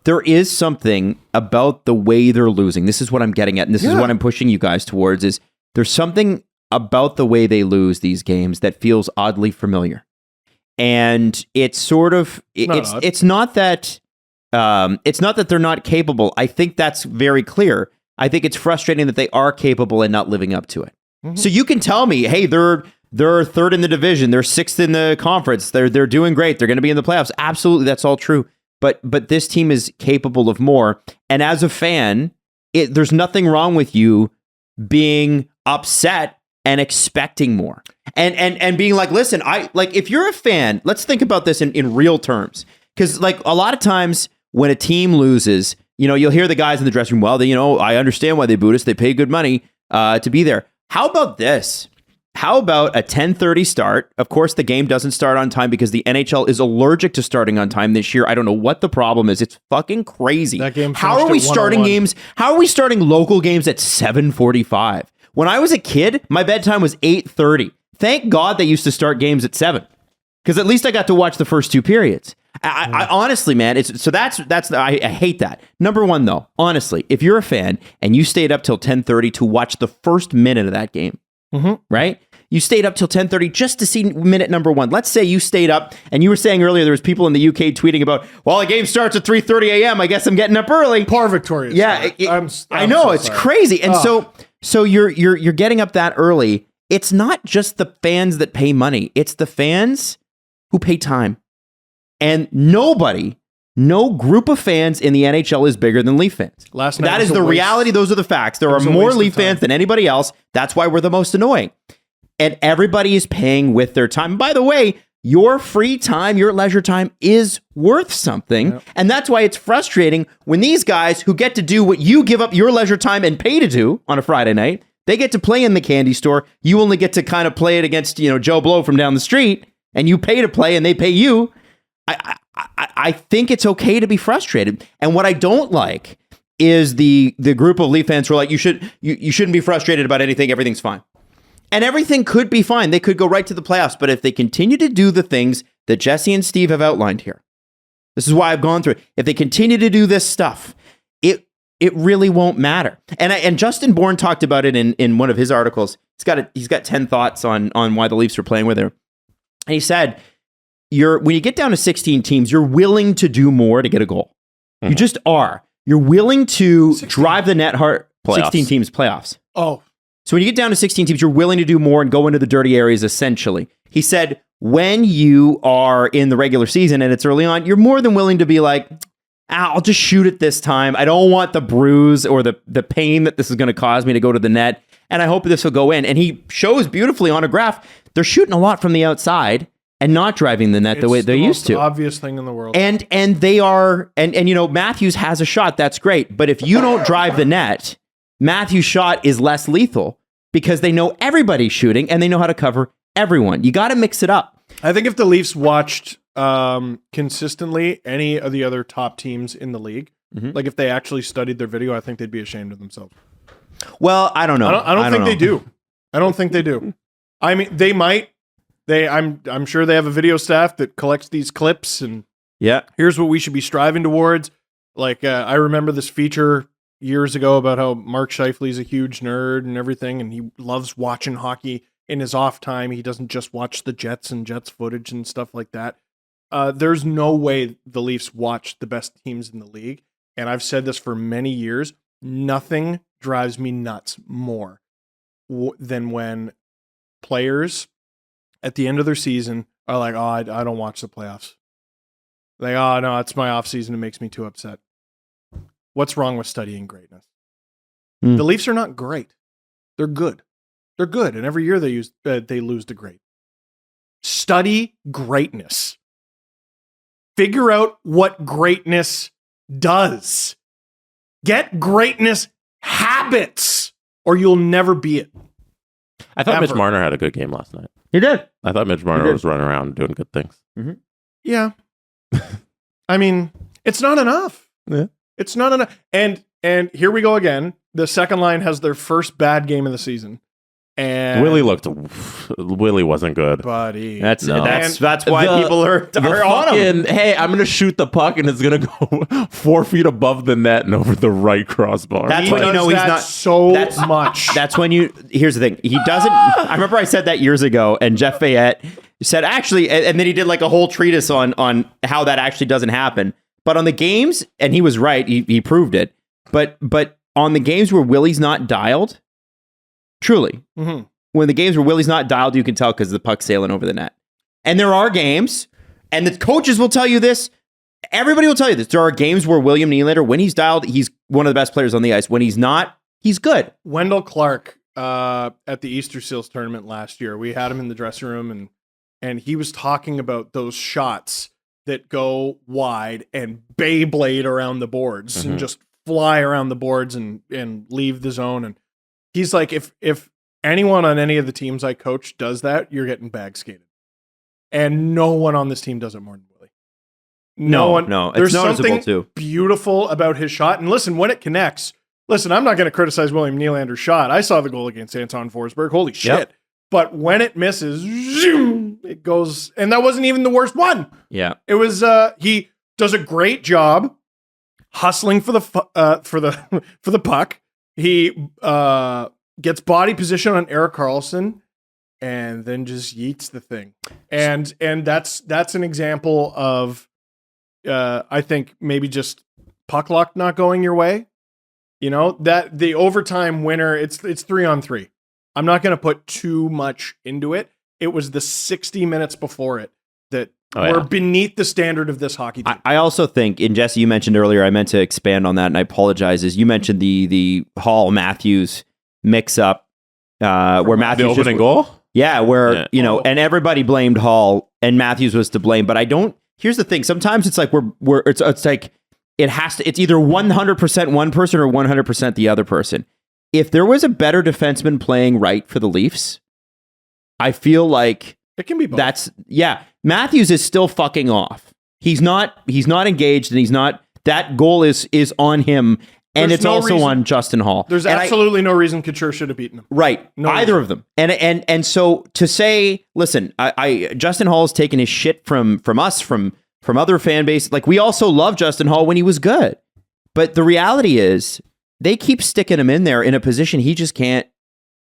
there is something about the way they're losing. This is what I'm getting at, and this is what I'm pushing you guys towards, is there's something about the way they lose these games that feels oddly familiar. And it's sort of, it's not that they're not capable. I think that's very clear. I think it's frustrating that they are capable and not living up to it. Mm-hmm. So you can tell me, hey, they're third in the division. They're sixth in the conference. They're doing great. They're going to be in the playoffs. Absolutely. That's all true. But this team is capable of more. And as a fan, there's nothing wrong with you being upset and expecting more. And being like, listen, if you're a fan, let's think about this in real terms. Because a lot of times when a team loses, you'll hear the guys in the dressing room, well, I understand why they booed us. They pay good money to be there. How about this? How about a 10:30 start? Of course, the game doesn't start on time because the NHL is allergic to starting on time this year. I don't know what the problem is. It's fucking crazy. That game How are we starting games? How are we starting local games at 7:45? When I was a kid, my bedtime was 8:30. Thank God they used to start games at 7, because at least I got to watch the first 2 periods. I honestly, man, I hate that. Number one, though, honestly, if you're a fan and you stayed up till 10:30 to watch the first minute of that game, right? You stayed up till 10:30 just to see minute number 1. Let's say you stayed up, and you were saying earlier there was people in the UK tweeting about, well, the game starts at 3:30 a.m. I guess I'm getting up early. Poor Victoria. Yeah, I know, so it's crazy. And so you're getting up that early. It's not just the fans that pay money. It's the fans who pay time. And no group of fans in the NHL is bigger than Leaf fans. That is the reality. Those are the facts. There are more Leaf fans than anybody else. That's why we're the most annoying. And everybody is paying with their time. By the way, your free time, your leisure time is worth something. Yep. And that's why it's frustrating when these guys who get to do what you give up your leisure time and pay to do on a Friday night, they get to play in the candy store. You only get to kind of play it against, Joe Blow from down the street, and you pay to play and they pay you. I think it's okay to be frustrated. And what I don't like is the group of Leaf fans who are like, you shouldn't be frustrated about anything. Everything's fine. And everything could be fine. They could go right to the playoffs. But if they continue to do the things that Jesse and Steve have outlined here, this is why I've gone through it. If they continue to do this stuff, it really won't matter. And Justin Bourne talked about it in one of his articles. He's got 10 thoughts on why the Leafs are playing with her. And he said, when you get down to 16 teams, you're willing to do more to get a goal. Mm-hmm. You just are. You're willing to drive the net hard. 16 teams playoffs. Oh. So when you get down to 16 teams, you're willing to do more and go into the dirty areas, essentially. He said, when you are in the regular season and it's early on, you're more than willing to be like, I'll just shoot it this time. I don't want the bruise or the pain that this is going to cause me to go to the net. And I hope this will go in. And he shows beautifully on a graph, they're shooting a lot from the outside and not driving the net the way they used to. Obvious thing in the world. And they are, and you know, Matthews has a shot. That's great. But if you don't drive the net, Matthews' shot is less lethal because they know everybody's shooting and they know how to cover everyone. You got to mix it up. I think if the Leafs watched consistently any of the other top teams in the league, like if they actually studied their video, I think they'd be ashamed of themselves. Well, I don't know. I don't think they do. I don't think they do. I mean, they might. I'm sure they have a video staff that collects these clips and here's what we should be striving towards. Like I remember this feature years ago about how Mark Scheifele's a huge nerd and everything, and he loves watching hockey in his off time. He doesn't just watch the Jets and Jets footage and stuff like that. There's no way the Leafs watch the best teams in the league. And I've said this for many years. Nothing drives me nuts more than when players at the end of their season are like, oh, I don't watch the playoffs. Like, oh, no, it's my off season. It makes me too upset. What's wrong with studying greatness? The Leafs are not great. They're good. They're good. And every year they lose to great. Study greatness. Figure out what greatness does. Get greatness habits, or you'll never be it. I thought Mitch Marner had a good game last night. He did. I thought Mitch Marner was running around doing good things. Yeah. I mean, it's not enough. Yeah. It's not enough. And here we go again. The second line has their first bad game of the season. And Willie wasn't good. Buddy. That's why people are on him. Hey, I'm going to shoot the puck and it's going to go 4 feet above the net and over the right crossbar. That's when you know he's not so much. That's when here's the thing. He doesn't, I remember I said that years ago and Jeff Fayette said actually, and then he did like a whole treatise on how that actually doesn't happen. But on the games, and he was right, he proved it. But on the games where Willie's not dialed, truly, when the games where Willie's not dialed, you can tell because the puck's sailing over the net. And there are games, and the coaches will tell you this. Everybody will tell you this. There are games where William Nylander, when he's dialed, he's one of the best players on the ice. When he's not, he's good. Wendell Clark at the Easter Seals tournament last year, we had him in the dressing room, and he was talking about those shots that go wide and Beyblade around the boards and just fly around the boards and leave the zone. And he's like, if anyone on any of the teams I coach does that, you're getting bag skated. And no one on this team does it more than Willie. No. There's it's noticeable something too. beautiful about his shot. And listen, when it connects, I'm not going to criticize William Nylander's shot. I saw the goal against Anton Forsberg. Holy shit. Yep. But when it misses, zoom, it goes, and that wasn't even the worst one. Yeah. It was, he does a great job hustling for the puck. He gets body position on Erik Karlsson and then just yeets the thing. And that's an example of, I think maybe just puck luck not going your way. You know, that the overtime winner, it's 3-on-3. I'm not going to put too much into it. It was the 60 minutes before it that were beneath the standard of this hockey team. I also think, and Jesse, you mentioned earlier, I meant to expand on that, and I apologize, is you mentioned the Hall-Matthews mix-up where Matthews the opening goal? Yeah, where, and everybody blamed Hall, and Matthews was to blame, but I don't, here's the thing, sometimes it's like it's like, it's either 100% one person or 100% the other person. If there was a better defenseman playing right for the Leafs, I feel like it can be both. Matthews is still fucking off. He's not engaged, and he's not. That goal is on him, and it's also on Justin Hall. There's absolutely no reason Couture should have beaten him. Right, either of them. And so to say, listen, I Justin Hall's taken his shit from us, from other fan base. Like, we also love Justin Hall when he was good, but the reality is, they keep sticking him in there in a position he just can't.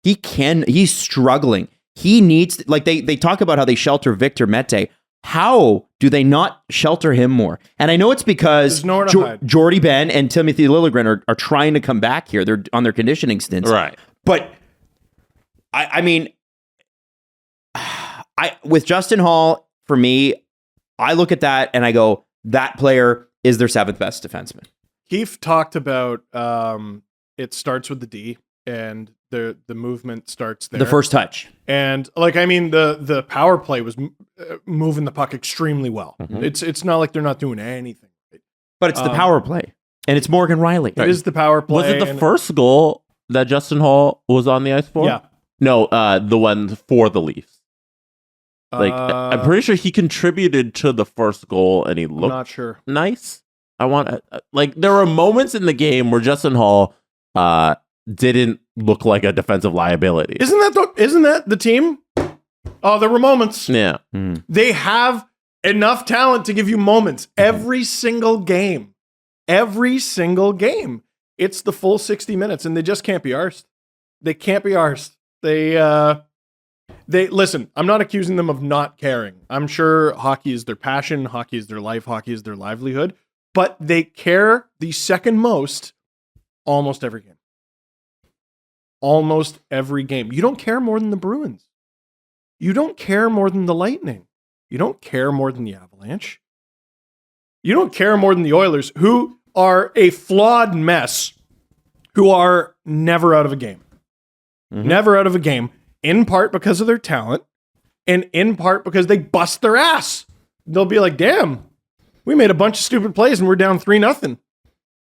He's struggling. He needs, like, they talk about how they shelter Victor Mete. How do they not shelter him more? And I know it's because Jordy Ben and Timothy Liljegren are trying to come back here. They're on their conditioning stints. Right. But I mean, with Justin Hall, for me, I look at that and I go, that player is their 7th best defenseman. Keefe talked about it starts with the D and the movement starts there. The first touch. And the power play was moving the puck extremely well. Mm-hmm. It's not like they're not doing anything. But it's the power play. And it's Morgan Riley. It is the power play. Was it the first goal that Justin Hall was on the ice for? Yeah. No, the one for the Leafs. I'm pretty sure he contributed to the first goal, and he looked not sure. nice. There were moments in the game where Justin Hall didn't look like a defensive liability. Isn't that the team? Oh, there were moments. Yeah. They have enough talent to give you moments every single game. Every single game. It's the full 60 minutes, and they just can't be arsed. They can't be arsed. They listen, I'm not accusing them of not caring. I'm sure hockey is their passion, hockey is their life, hockey is their livelihood, but they care the second most almost every game. Almost every game. You don't care more than the Bruins. You don't care more than the Lightning. You don't care more than the Avalanche. You don't care more than the Oilers, who are a flawed mess, who are never out of a game. Mm-hmm. Never out of a game. In part because of their talent, and in part because they bust their ass. They'll be like, damn, we made a bunch of stupid plays and we're down 3-0.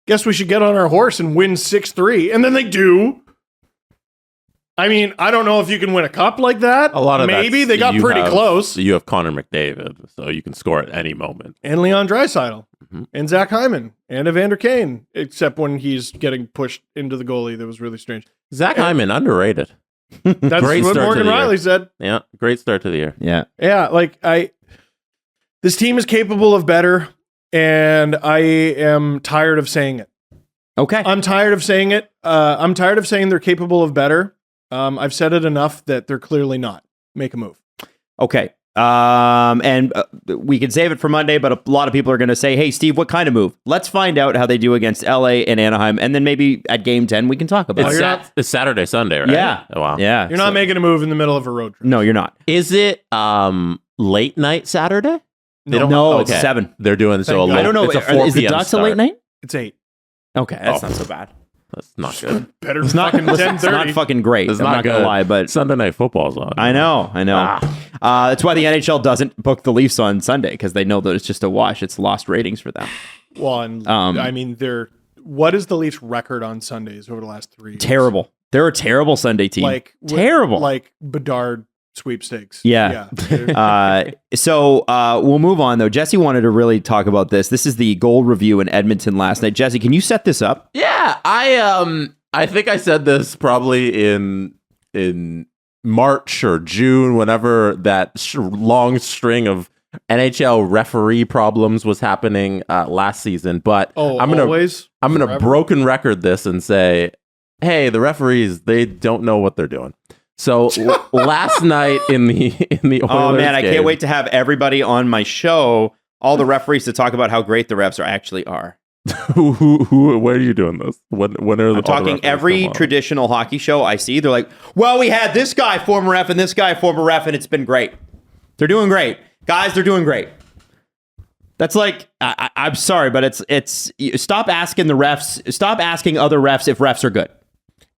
Guess we should get on our horse and win 6-3. And then they do. I mean, I don't know if you can win a cup like that. A lot of maybe they got pretty close. You have Connor McDavid, so you can score at any moment. And Leon Draisaitl, and Zach Hyman, and Evander Kane, except when he's getting pushed into the goalie. That was really strange. Zach Hyman, underrated. That's great what Morgan Riley said. Yeah, great start to the year. Yeah. This team is capable of better, and I am tired of saying it. Okay. I'm tired of saying it. I'm tired of saying they're capable of better. I've said it enough that they're clearly not. Make a move. Okay. And we can save it for Monday, but a lot of people are going to say, hey, Steve, what kind of move? Let's find out how they do against LA and Anaheim. And then maybe at game 10, we can talk about it. It's Saturday, Sunday, right? Yeah. Oh, wow. Yeah. You're not making a move in the middle of a road trip. No, you're not. Is it late night Saturday? No, it's 7. They're doing so. I don't know. It's a 4 is the p.m. Ducks start. a late night? It's 8. Okay, that's not so bad. That's not good. Better It's not, fucking it's not 10:30. fucking great. It's I'm not going to lie, but Sunday Night Football's on. I know. That's why the NHL doesn't book the Leafs on Sunday, because they know that it's just a wash. It's lost ratings for them. Well, and I mean, what is the Leafs' record on Sundays over the last 3 years? Terrible. They're a terrible Sunday team. Terrible. Like Bedard sweepstakes. Yeah. So we'll move on, though. Jesse wanted to really talk about this. This is the goal review in Edmonton last night. Jesse, can you set this up? Yeah, I think I said this probably in March or June, whenever that long string of NHL referee problems was happening last season. But I'm gonna broken record this and say, hey, the referees, they don't know what they're doing. So last night in the Oilers oh man, I game, can't wait to have everybody on my show, all the referees, to talk about how great the refs actually are. Who? Where are you doing this? When are I'm talking every traditional hockey show I see? They're like, well, we had this guy former ref and this guy former ref, and it's been great. They're doing great, guys. They're doing great. That's like, I'm sorry, but it's stop asking the refs. Stop asking other refs if refs are good.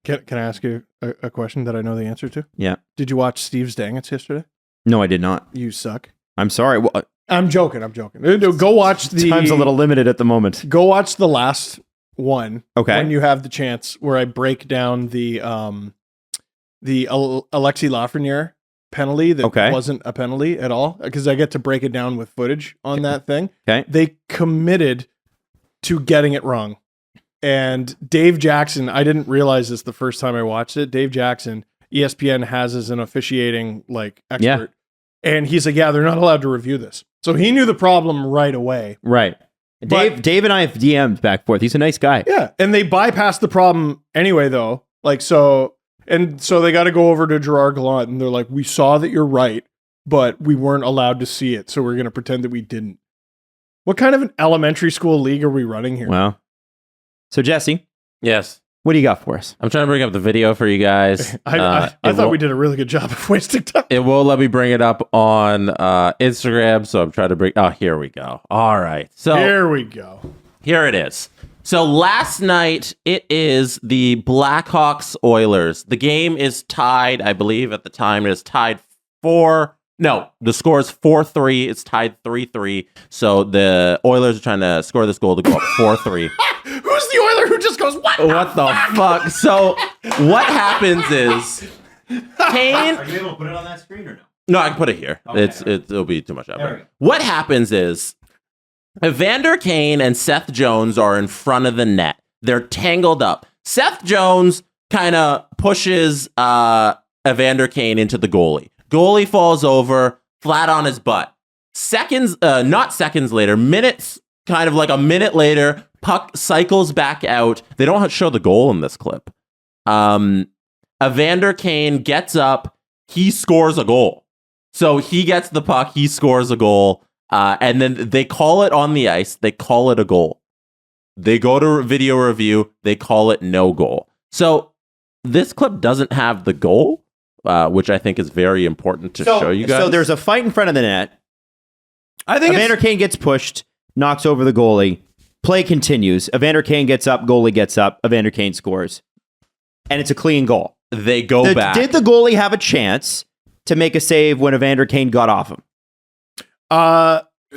Can I ask you a question that I know the answer to? Yeah. Did you watch Steve's Dangles yesterday? No, I did not. You suck. I'm sorry. Well, I'm joking. Go watch the... Time's a little limited at the moment. Go watch the last one. Okay. When you have the chance, where I break down the Alexis Lafreniere penalty that wasn't a penalty at all, because I get to break it down with footage on that thing. Okay. They committed to getting it wrong. And Dave Jackson, I didn't realize this the first time I watched it. Dave Jackson, ESPN has as an officiating expert. Yeah. And he's like, yeah, they're not allowed to review this. So he knew the problem right away. Right. Dave and I have DM'd back and forth. He's a nice guy. Yeah. And they bypassed the problem anyway, though. So they got to go over to Gerard Gallant, and they're like, we saw that you're right, but we weren't allowed to see it. So we're going to pretend that we didn't. What kind of an elementary school league are we running here? Well, so Jesse. Yes. What do you got for us? I'm trying to bring up the video for you guys. I thought we did a really good job of wasting time. It won't let me bring it up on Instagram, so I'm trying to bring... Oh, here we go. All right. So here we go. Here it is. So last night, it is the Blackhawks Oilers. The game is tied, I believe at the time, it is tied 4... No, the score is 4-3. It's tied 3-3. So the Oilers are trying to score this goal to go up 4-3. Who's the Oiler who just goes, what the fuck? So what happens is Kane... Are you able to put it on that screen or no? No, I can put it here. Okay. It'll be too much effort. What happens is Evander Kane and Seth Jones are in front of the net. They're tangled up. Seth Jones kind of pushes Evander Kane into the goalie. Goalie falls over, flat on his butt. Not seconds later, minutes, kind of like a minute later, puck cycles back out. They don't show the goal in this clip. Evander Kane gets up, he scores a goal. So he gets the puck, he scores a goal, and then they call it on the ice, they call it a goal. They go to video review, they call it no goal. So this clip doesn't have the goal. Which I think is very important to show you guys. So there's a fight in front of the net. I think Evander Kane gets pushed, knocks over the goalie. Play continues. Evander Kane gets up, goalie gets up, Evander Kane scores. And it's a clean goal. They go back. Did the goalie have a chance to make a save when Evander Kane got off him?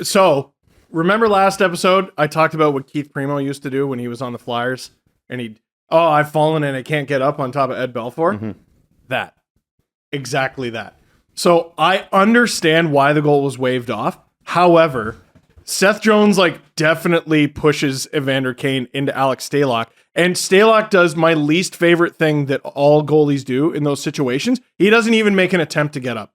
So remember last episode, I talked about what Keith Primo used to do when he was on the Flyers? And I've fallen and I can't get up on top of Ed Belfour. Mm-hmm. That. Exactly that. So I understand why the goal was waved off. However, Seth Jones definitely pushes Evander Kane into Alex Stalock. And Stalock does my least favorite thing that all goalies do in those situations. He doesn't even make an attempt to get up.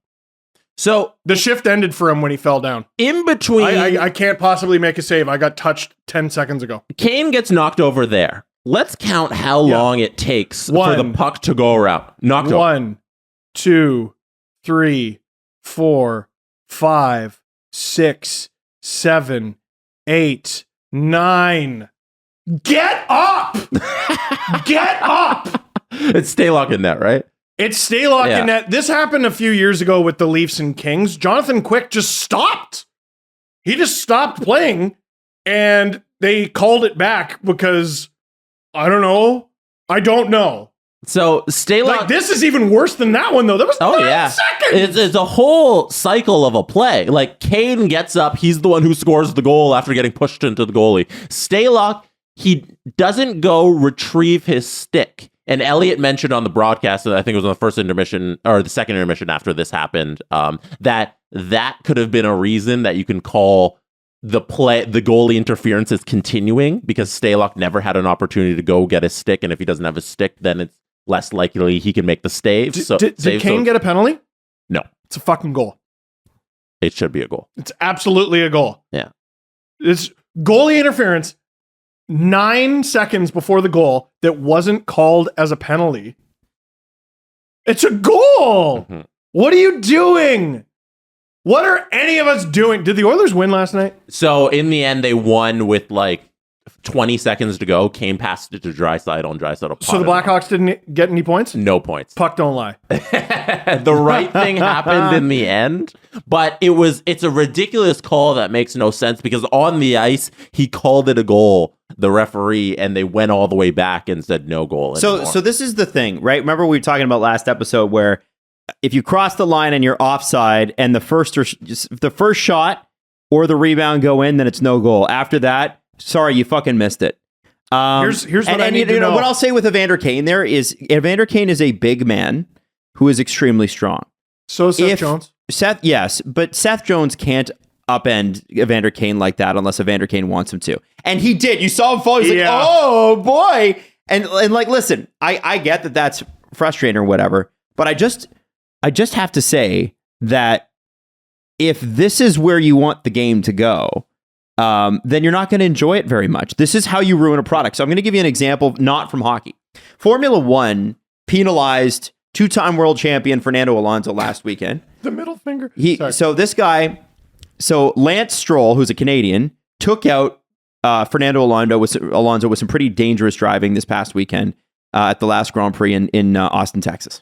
So the shift ended for him when he fell down. In between... I can't possibly make a save. I got touched 10 seconds ago. Kane gets knocked over there. Let's count how long it takes for the puck to go around. Knocked over. 1, 2, 3, 4, 5, 6, 7, 8, 9. Get up! Get up! It's Stalock in net, right? It's Stalock in net. This happened a few years ago with the Leafs and Kings. Jonathan Quick just stopped. He just stopped playing, and they called it back because, I don't know. So Stalock, this is even worse than that one though. That was 9 seconds. It's a whole cycle of a play. Kane gets up, he's the one who scores the goal after getting pushed into the goalie. Stalock, he doesn't go retrieve his stick. And Elliot mentioned on the broadcast, and I think it was on the first intermission or the second intermission after this happened, that could have been a reason that you can call the goalie interference is continuing because Stalock never had an opportunity to go get his stick, and if he doesn't have his stick, then it's less likely he can make the save. Did Kane get a penalty? No. It's a fucking goal. It should be a goal. It's absolutely a goal. Yeah. It's goalie interference 9 seconds before the goal that wasn't called as a penalty. It's a goal. Mm-hmm. What are you doing? What are any of us doing? Did the Oilers win last night? So in the end, they won with 20 seconds to go. Kane passed it to Draisaitl, and Draisaitl. So the Blackhawks didn't get any points? No points. Puck don't lie. The right thing happened in the end, but it's a ridiculous call that makes no sense because on the ice, he called it a goal, the referee, and they went all the way back and said no goal anymore. So this is the thing, right? Remember we were talking about last episode where if you cross the line and you're offside and the first shot or the rebound go in, then it's no goal. After that, sorry, you fucking missed it. Here's what I need to know. What I'll say with Evander Kane there is Evander Kane is a big man who is extremely strong. So is Seth Jones. Yes, but Seth Jones can't upend Evander Kane like that unless Evander Kane wants him to. And he did. You saw him fall. He's like, oh boy. And listen, I get that that's frustrating or whatever, but I just have to say that if this is where you want the game to go, then you're not going to enjoy it very much. This is how you ruin a product. So I'm going to give you an example, not from hockey. Formula One penalized two-time world champion Fernando Alonso last weekend. The middle finger. So Lance Stroll, who's a Canadian, took out Fernando Alonso with some pretty dangerous driving this past weekend. at the last Grand Prix in Austin, Texas.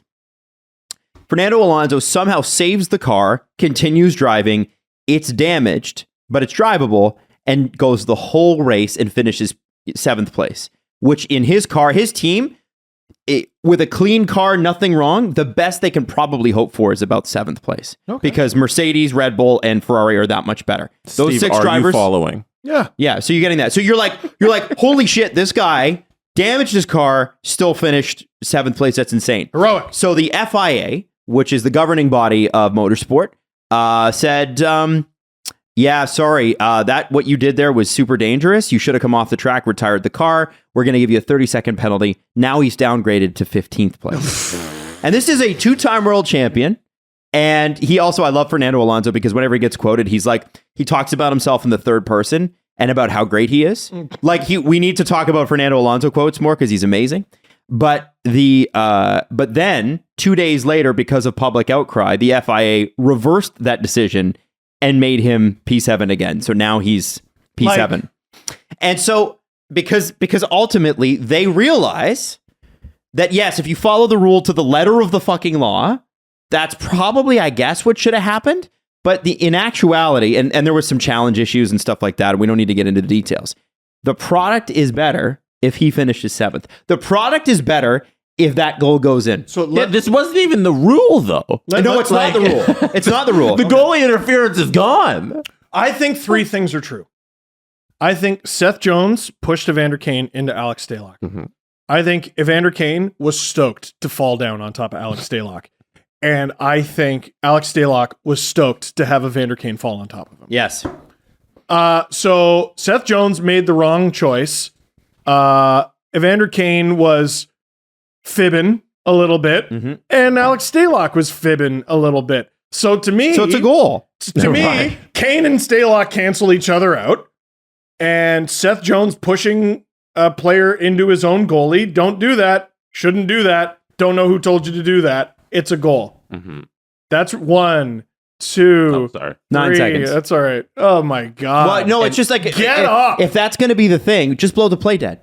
Fernando Alonso somehow saves the car, continues driving. It's damaged, but it's drivable, and goes the whole race and finishes 7th place, which in his car, his team, with a clean car, nothing wrong, the best they can probably hope for is about 7th place. Okay. Because Mercedes, Red Bull, and Ferrari are that much better. Those Steve, 6 are drivers you following? Yeah. So you're getting that. So you're like, holy shit, this guy damaged his car, still finished 7th place. That's insane. Heroic. So the FIA, which is the governing body of motorsport, said, yeah, sorry, that what you did there was super dangerous. You should have come off the track, retired the car. We're going to give you a 30-second penalty. Now he's downgraded to 15th place. And this is a 2-time world champion. And he also, I love Fernando Alonso because whenever he gets quoted, he talks about himself in the third person and about how great he is. We need to talk about Fernando Alonso quotes more because he's amazing. But then 2 days later, because of public outcry, the FIA reversed that decision and made him P7 again. So now he's P7. And so because ultimately they realize that, yes, if you follow the rule to the letter of the fucking law, that's probably, I guess, what should have happened. But in actuality, and there was some challenge issues and stuff like that, and we don't need to get into the details. The product is better if he finishes 7th. The product is better if that goal goes in. So this wasn't even the rule, though. No, it's not the rule. It's not the rule. The goalie interference is gone. I think 3 things are true. I think Seth Jones pushed Evander Kane into Alex Stalock. Mm-hmm. I think Evander Kane was stoked to fall down on top of Alex Stalock. And I think Alex Stalock was stoked to have Evander Kane fall on top of him. Yes. So Seth Jones made the wrong choice. Evander Kane was fibbing a little bit, and Alex Stalock was fibbing a little bit. So to me, it's a goal. To me, Kane and Stalock cancel each other out, and Seth Jones pushing a player into his own goalie. Don't do that. Shouldn't do that. Don't know who told you to do that. It's a goal. Mm-hmm. That's 1, 2, 9 seconds. That's all right. Oh my god. Well, no, it's just like get up. If that's going to be the thing, just blow the play dead.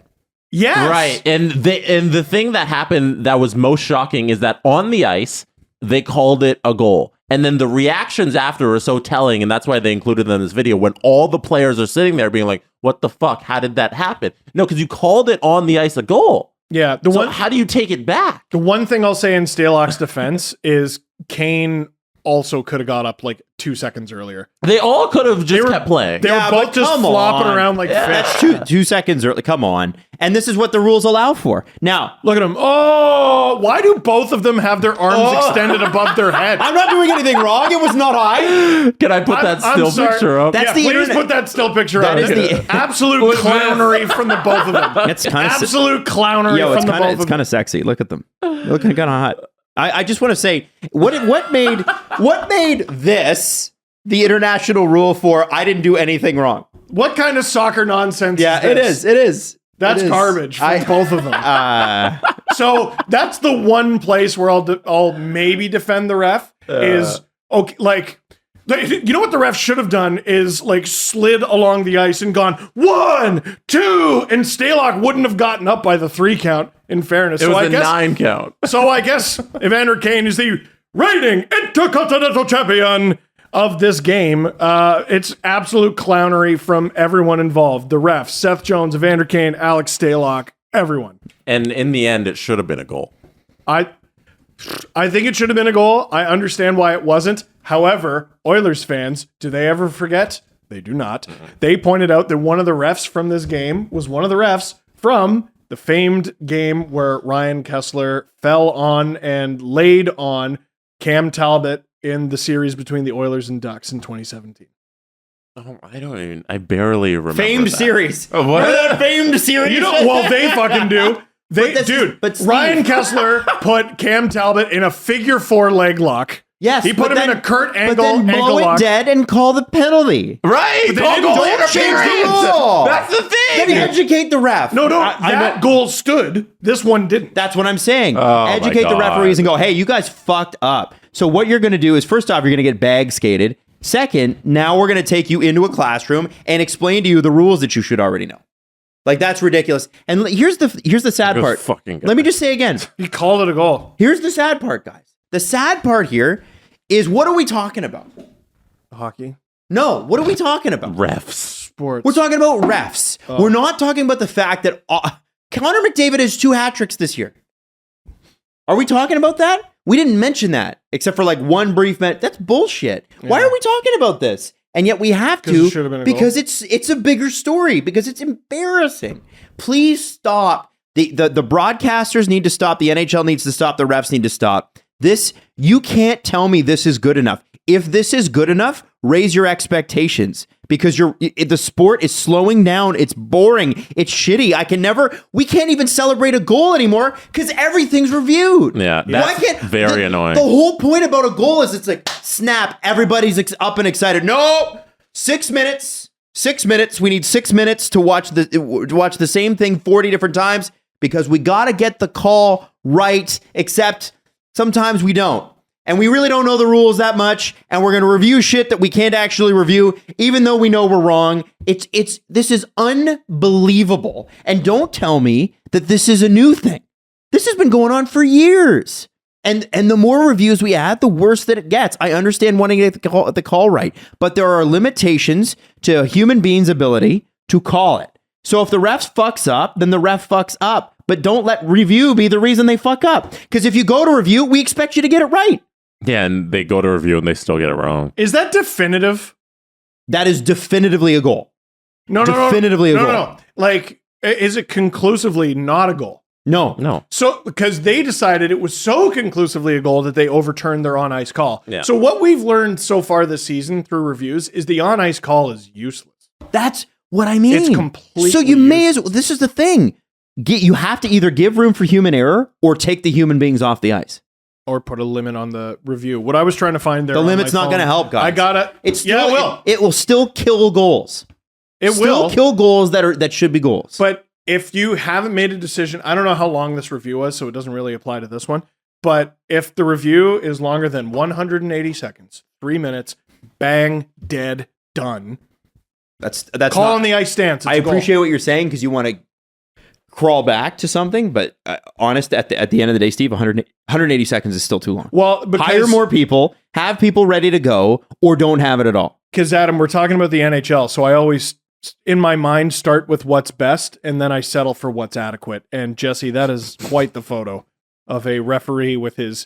Yes. Right. And the thing that happened that was most shocking is that on the ice, they called it a goal. And then the reactions after are so telling, and that's why they included them in this video, when all the players are sitting there being like, what the fuck? How did that happen? No, because you called it on the ice a goal. Yeah. How do you take it back? The one thing I'll say in Stalock's defense is Kane also could have got up like 2 seconds earlier. They all could have just kept playing. They were both just flopping around like fish. That's 2 seconds early. Come on. And this is what the rules allow for. Now, look at them. Oh, why do both of them have their arms extended above their head? I'm not doing anything wrong. It was not I. Can I put that still picture up? That's please put that still picture up. That is the absolute clownery from the both of them. It's kind of absolute clownery from the both of them. It's kind of sexy. Look at them. Looking kind of hot. I just want to say, what made this the international rule for I didn't do anything wrong? What kind of soccer nonsense is this? It is. That's garbage from both of them. So that's the one place where I'll maybe defend the ref is okay. Like, you know what the ref should have done is like slid along the ice and gone 1, 2, and Stalock wouldn't have gotten up by the 3 count. In fairness, it was a 9 count. So I guess Evander Kane is the reigning intercontinental champion of this game. It's absolute clownery from everyone involved. The refs, Seth Jones, Evander Kane, Alex Stalock, everyone. And in the end, it should have been a goal. I think it should have been a goal. I understand why it wasn't. However, Oilers fans, do they ever forget? They do not. They pointed out that one of the refs from this game was one of the refs from the famed game where Ryan Kessler fell on and laid on Cam Talbot in the series between the Oilers and Ducks in 2017. Oh, I barely remember famed that. Series. Oh, what? Remember that famed series? You know, well, they fucking do. Ryan Kessler put Cam Talbot in a figure 4 leg lock. Yes, he put him in a Kurt Angle but then blow ankle it lock. Dead and call the penalty. Right. But they don't change the rule. That's the thing. Then educate the ref. No, that goal stood. This one didn't. That's what I'm saying. Oh, educate the referees and go, hey, you guys fucked up. So what you're going to do is, first off, you're going to get bag skated. Second, now we're going to take you into a classroom and explain to you the rules that you should already know. Like, that's ridiculous. And here's the sad It was part. fucking good. Let me just say again. He called it a goal. Here's the sad part, guys. The sad part here is, what are we talking about? Hockey. No, what are we talking about? Refs. Sports. We're talking about refs. Oh. We're not talking about the fact that Connor McDavid has 2 hat tricks this year. Are we talking about that? We didn't mention that, except for like one brief minute. That's bullshit. Yeah. Why are we talking about this? And yet we have 'Cause to, it should have been a because goal. it's a bigger story, because it's embarrassing. Please stop. The broadcasters need to stop. The NHL needs to stop. The refs need to stop. You can't tell me this is good enough. If this is good enough, raise your expectations, because the sport is slowing down. It's boring. It's shitty. We can't even celebrate a goal anymore because everything's reviewed. Yeah, that's very annoying. The whole point about a goal is it's like, snap, everybody's up and excited. No, 6 minutes. 6 minutes. We need 6 minutes to watch the same thing 40 different times, because we got to get the call right, except sometimes we don't. And we really don't know the rules that much, and we're going to review shit that we can't actually review, even though we know we're wrong. This is unbelievable. And don't tell me that this is a new thing. This has been going on for years. And the more reviews we add, the worse that it gets. I understand wanting to get the call right, but there are limitations to a human being's ability to call it. So if the ref fucks up, then the ref fucks up. But don't let review be the reason they fuck up. Because if you go to review, we expect you to get it right. Yeah, and they go to review and they still get it wrong. Is that definitive? That is definitively a goal. Definitively a goal. No. Like, is it conclusively not a goal? No. So, because they decided it was so conclusively a goal that they overturned their on-ice call. Yeah. So what we've learned so far this season through reviews is the on-ice call is useless. That's what I mean. It's completely So you may as well, this is the thing. You have to either give room for human error or take the human beings off the ice. Or put a limit on the review. What I was trying to find there. The on limit's my not phone, going to help, guys. I gotta. It will. It will still kill goals. It still will kill goals that should be goals. But if you haven't made a decision, I don't know how long this review was, so it doesn't really apply to this one. But if the review is longer than 180 seconds, 3 minutes, bang, dead, done. That's call on the ice stance. I appreciate what you're saying, because you want to crawl back to something, but honest, at the end of the day, Steve, 180 seconds is still too long. Well, hire more people, have people ready to go, or don't have it at all. Because Adam, we're talking about the NHL, so I always, in my mind, start with what's best, and then I settle for what's adequate. And Jesse, that is quite the photo of a referee with his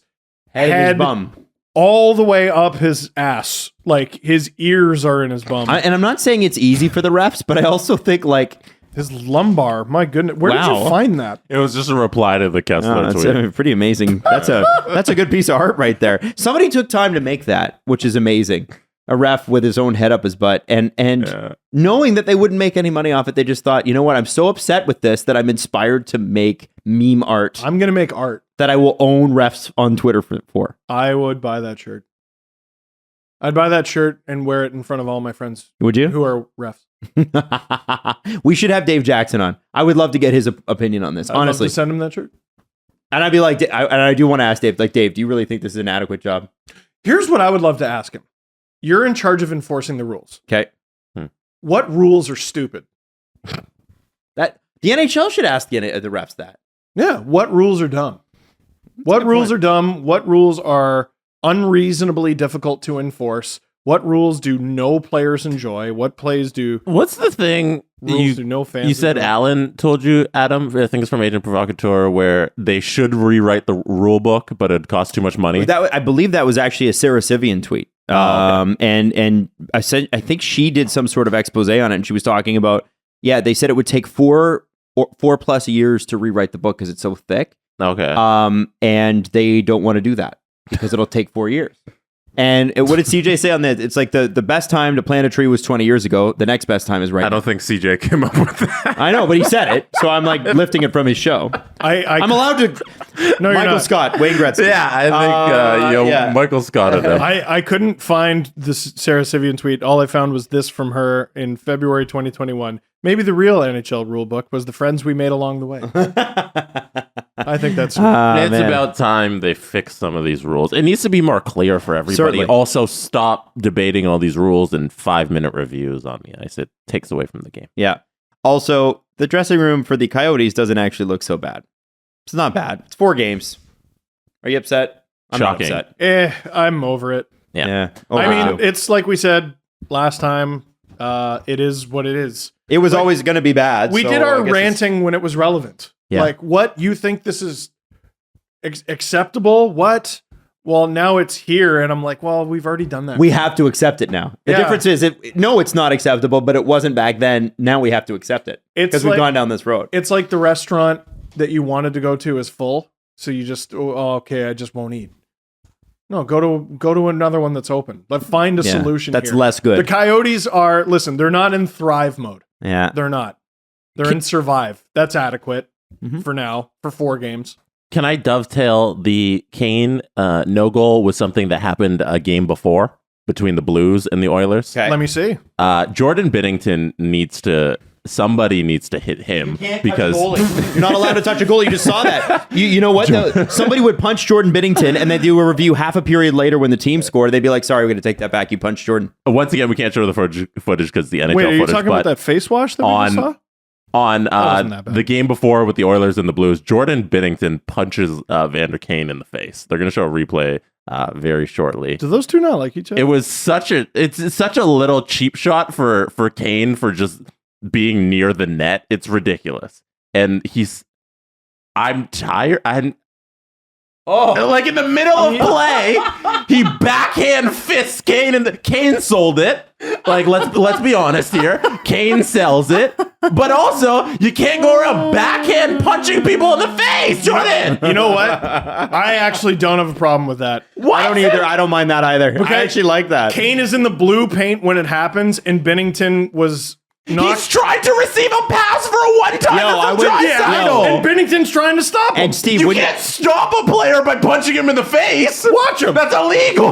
head in his bum all the way up his ass, like his ears are in his bum. And I'm not saying it's easy for the refs, but I also think like. His lumbar, my goodness. Where did you find that? It was just a reply to the Kessler that's tweet. Pretty amazing. That's a good piece of art right there. Somebody took time to make that, which is amazing. A ref with his own head up his butt, and knowing that they wouldn't make any money off it, they just thought, you know what? I'm so upset with this that I'm inspired to make meme art. I'm gonna make art that I will own refs on Twitter for. I would buy that shirt. I'd buy that shirt and wear it in front of all my friends. Would you? Who are refs. We should have Dave Jackson on. I would love to get his opinion on this. I'd honestly, love to send him that shirt. And I'd be like, I do want to ask Dave. Like, Dave, do you really think this is an adequate job? Here's what I would love to ask him. You're in charge of enforcing the rules. Okay. What rules are stupid? That the NHL should ask the refs that. Yeah. What rules are dumb? What rules are dumb? What rules are unreasonably difficult to enforce? What rules do no players enjoy? What plays do? What's the thing? Rules do no fans. You said enjoy? Allan told you, Adam. I think it's from Agent Provocateur, where they should rewrite the rule book, but it'd cost too much money. I believe that was actually a Sarah Sivian tweet. Okay. And I think she did some sort of expose on it, and she was talking about, they said it would take 4 plus years to rewrite the book because it's so thick. Okay. And they don't want to do that because it'll take 4 years. And what did CJ say on that? It's like the best time to plant a tree was 20 years ago. The next best time is right now. I don't think CJ came up with that. I know, but he said it. So I'm like lifting it from his show. I'm allowed to. No, Michael Scott, Wayne Gretzky. Yeah, I think Michael Scott at him. I couldn't find this Sarah Sivian tweet. All I found was this from her in February 2021. Maybe the real NHL rulebook was the friends we made along the way. I think that's... it's about time they fix some of these rules. It needs to be more clear for everybody. Certainly. Also, stop debating all these rules in 5-minute reviews on the ice. It takes away from the game. Yeah. Also, the dressing room for the Coyotes doesn't actually look so bad. It's not bad. It's 4 games. Are you upset? I'm Shocking. not upset. I'm over it. Yeah. I mean, it's like we said last time. It is what it is. It was always going to be bad. We so did I our guess ranting when it was relevant. Yeah. Like, what you think this is acceptable? What? Well, now it's here, and I'm like, well, we've already done that. we have to accept it now. The difference is, it's not acceptable, but it wasn't back then. Now we have to accept it because we've gone down this road. It's like the restaurant that you wanted to go to is full, so you just, okay, I just won't eat. No, go to another one that's open. But find a solution. That's here. less good. The Coyotes are, listen, they're not in thrive mode. Yeah. They're not. They're in survive. That's adequate for now, for 4 games. Can I dovetail the Kane no goal with something that happened a game before between the Blues and the Oilers? Okay. Let me see. Jordan Binnington somebody needs to hit him because you're not allowed to touch a goal. You just saw that. You know what? Somebody would punch Jordan Binnington and then do a review half a period later when the team scored. They'd be like, sorry, we're going to take that back. You punched Jordan. Once again, we can't show the footage because the NHL Wait, are you footage. talking about that face wash that we just saw? On wasn't that bad. the game before with the Oilers and the Blues, Jordan Binnington punches Evander Kane in the face. They're going to show a replay very shortly. Do those two not like each other? It was such a little cheap shot for Kane for just being near the net. It's ridiculous. And I'm tired. Like in the middle of play, he backhand fists Kane and Kane sold it. Like let's be honest here. Kane sells it. But also, you can't go around backhand punching people in the face, Jordan. You know what? I actually don't have a problem with that. What? I don't either. I don't mind that either. I actually like that. Kane is in the blue paint when it happens, and Binnington was not. He's trying to receive a pass for a one-timer from Draisaitl. And Binnington's trying to stop him. And Steve, You can't stop a player by punching him in the face. Watch him. That's illegal.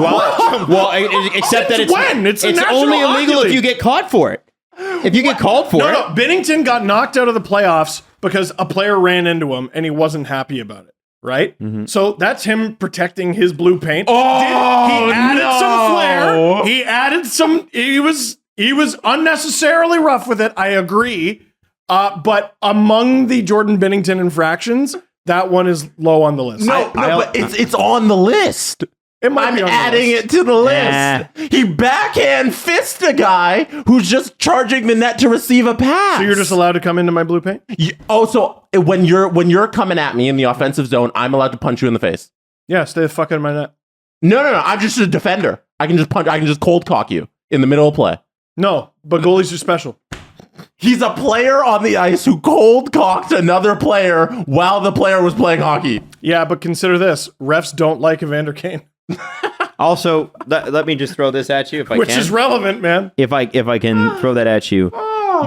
Except that it's a national only illegal hockey if you league. get caught for it. If you get called for it. No, Binnington got knocked out of the playoffs because a player ran into him and he wasn't happy about it. Right? So that's him protecting his blue paint. He added some flair. He added some. He was unnecessarily rough with it. I agree. But among the Jordan Binnington infractions, that one is low on the list. But it's on the list. It might be on the adding list. it to the list. He backhand fists a guy who's just charging the net to receive a pass. So you're just allowed to come into my blue paint? So when you're coming at me in the offensive zone, I'm allowed to punch you in the face. Yeah, stay the fuck out of my net. No. I'm just a defender. I can just punch. I can just cold cock you in the middle of play. No, but goalies are special. He's a player on the ice who cold cocked another player while the player was playing hockey. Yeah, but consider this: refs don't like Evander Kane, Also, let me just throw this at you if I which can. is relevant, man. If I can throw that at you.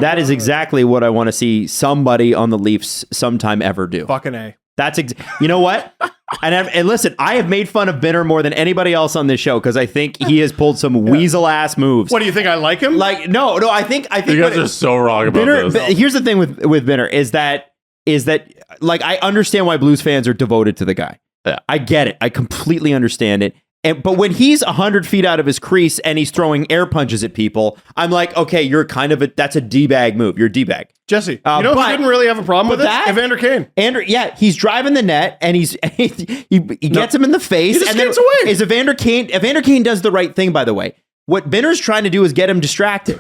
That is exactly what I want to see somebody on the Leafs sometime ever do. Fucking A. That's you know what? And listen, I have made fun of Binner more than anybody else on this show because I think he has pulled some weasel ass moves. What do you think? I like him? Like no, I think You guys are so wrong about this. Here's the thing with Binner is that like I understand why Blues fans are devoted to the guy. Yeah. I get it. I completely understand it. But when he's 100 feet out of his crease and he's throwing air punches at people, I'm like, okay, you're that's a D-bag move. You're a D-bag. Jesse, you know who didn't really have a problem with that? it? Evander Kane. He's driving the net and he gets him in the face. He just and then skates away. Is Evander Kane does the right thing, by the way. What Binner's trying to do is get him distracted.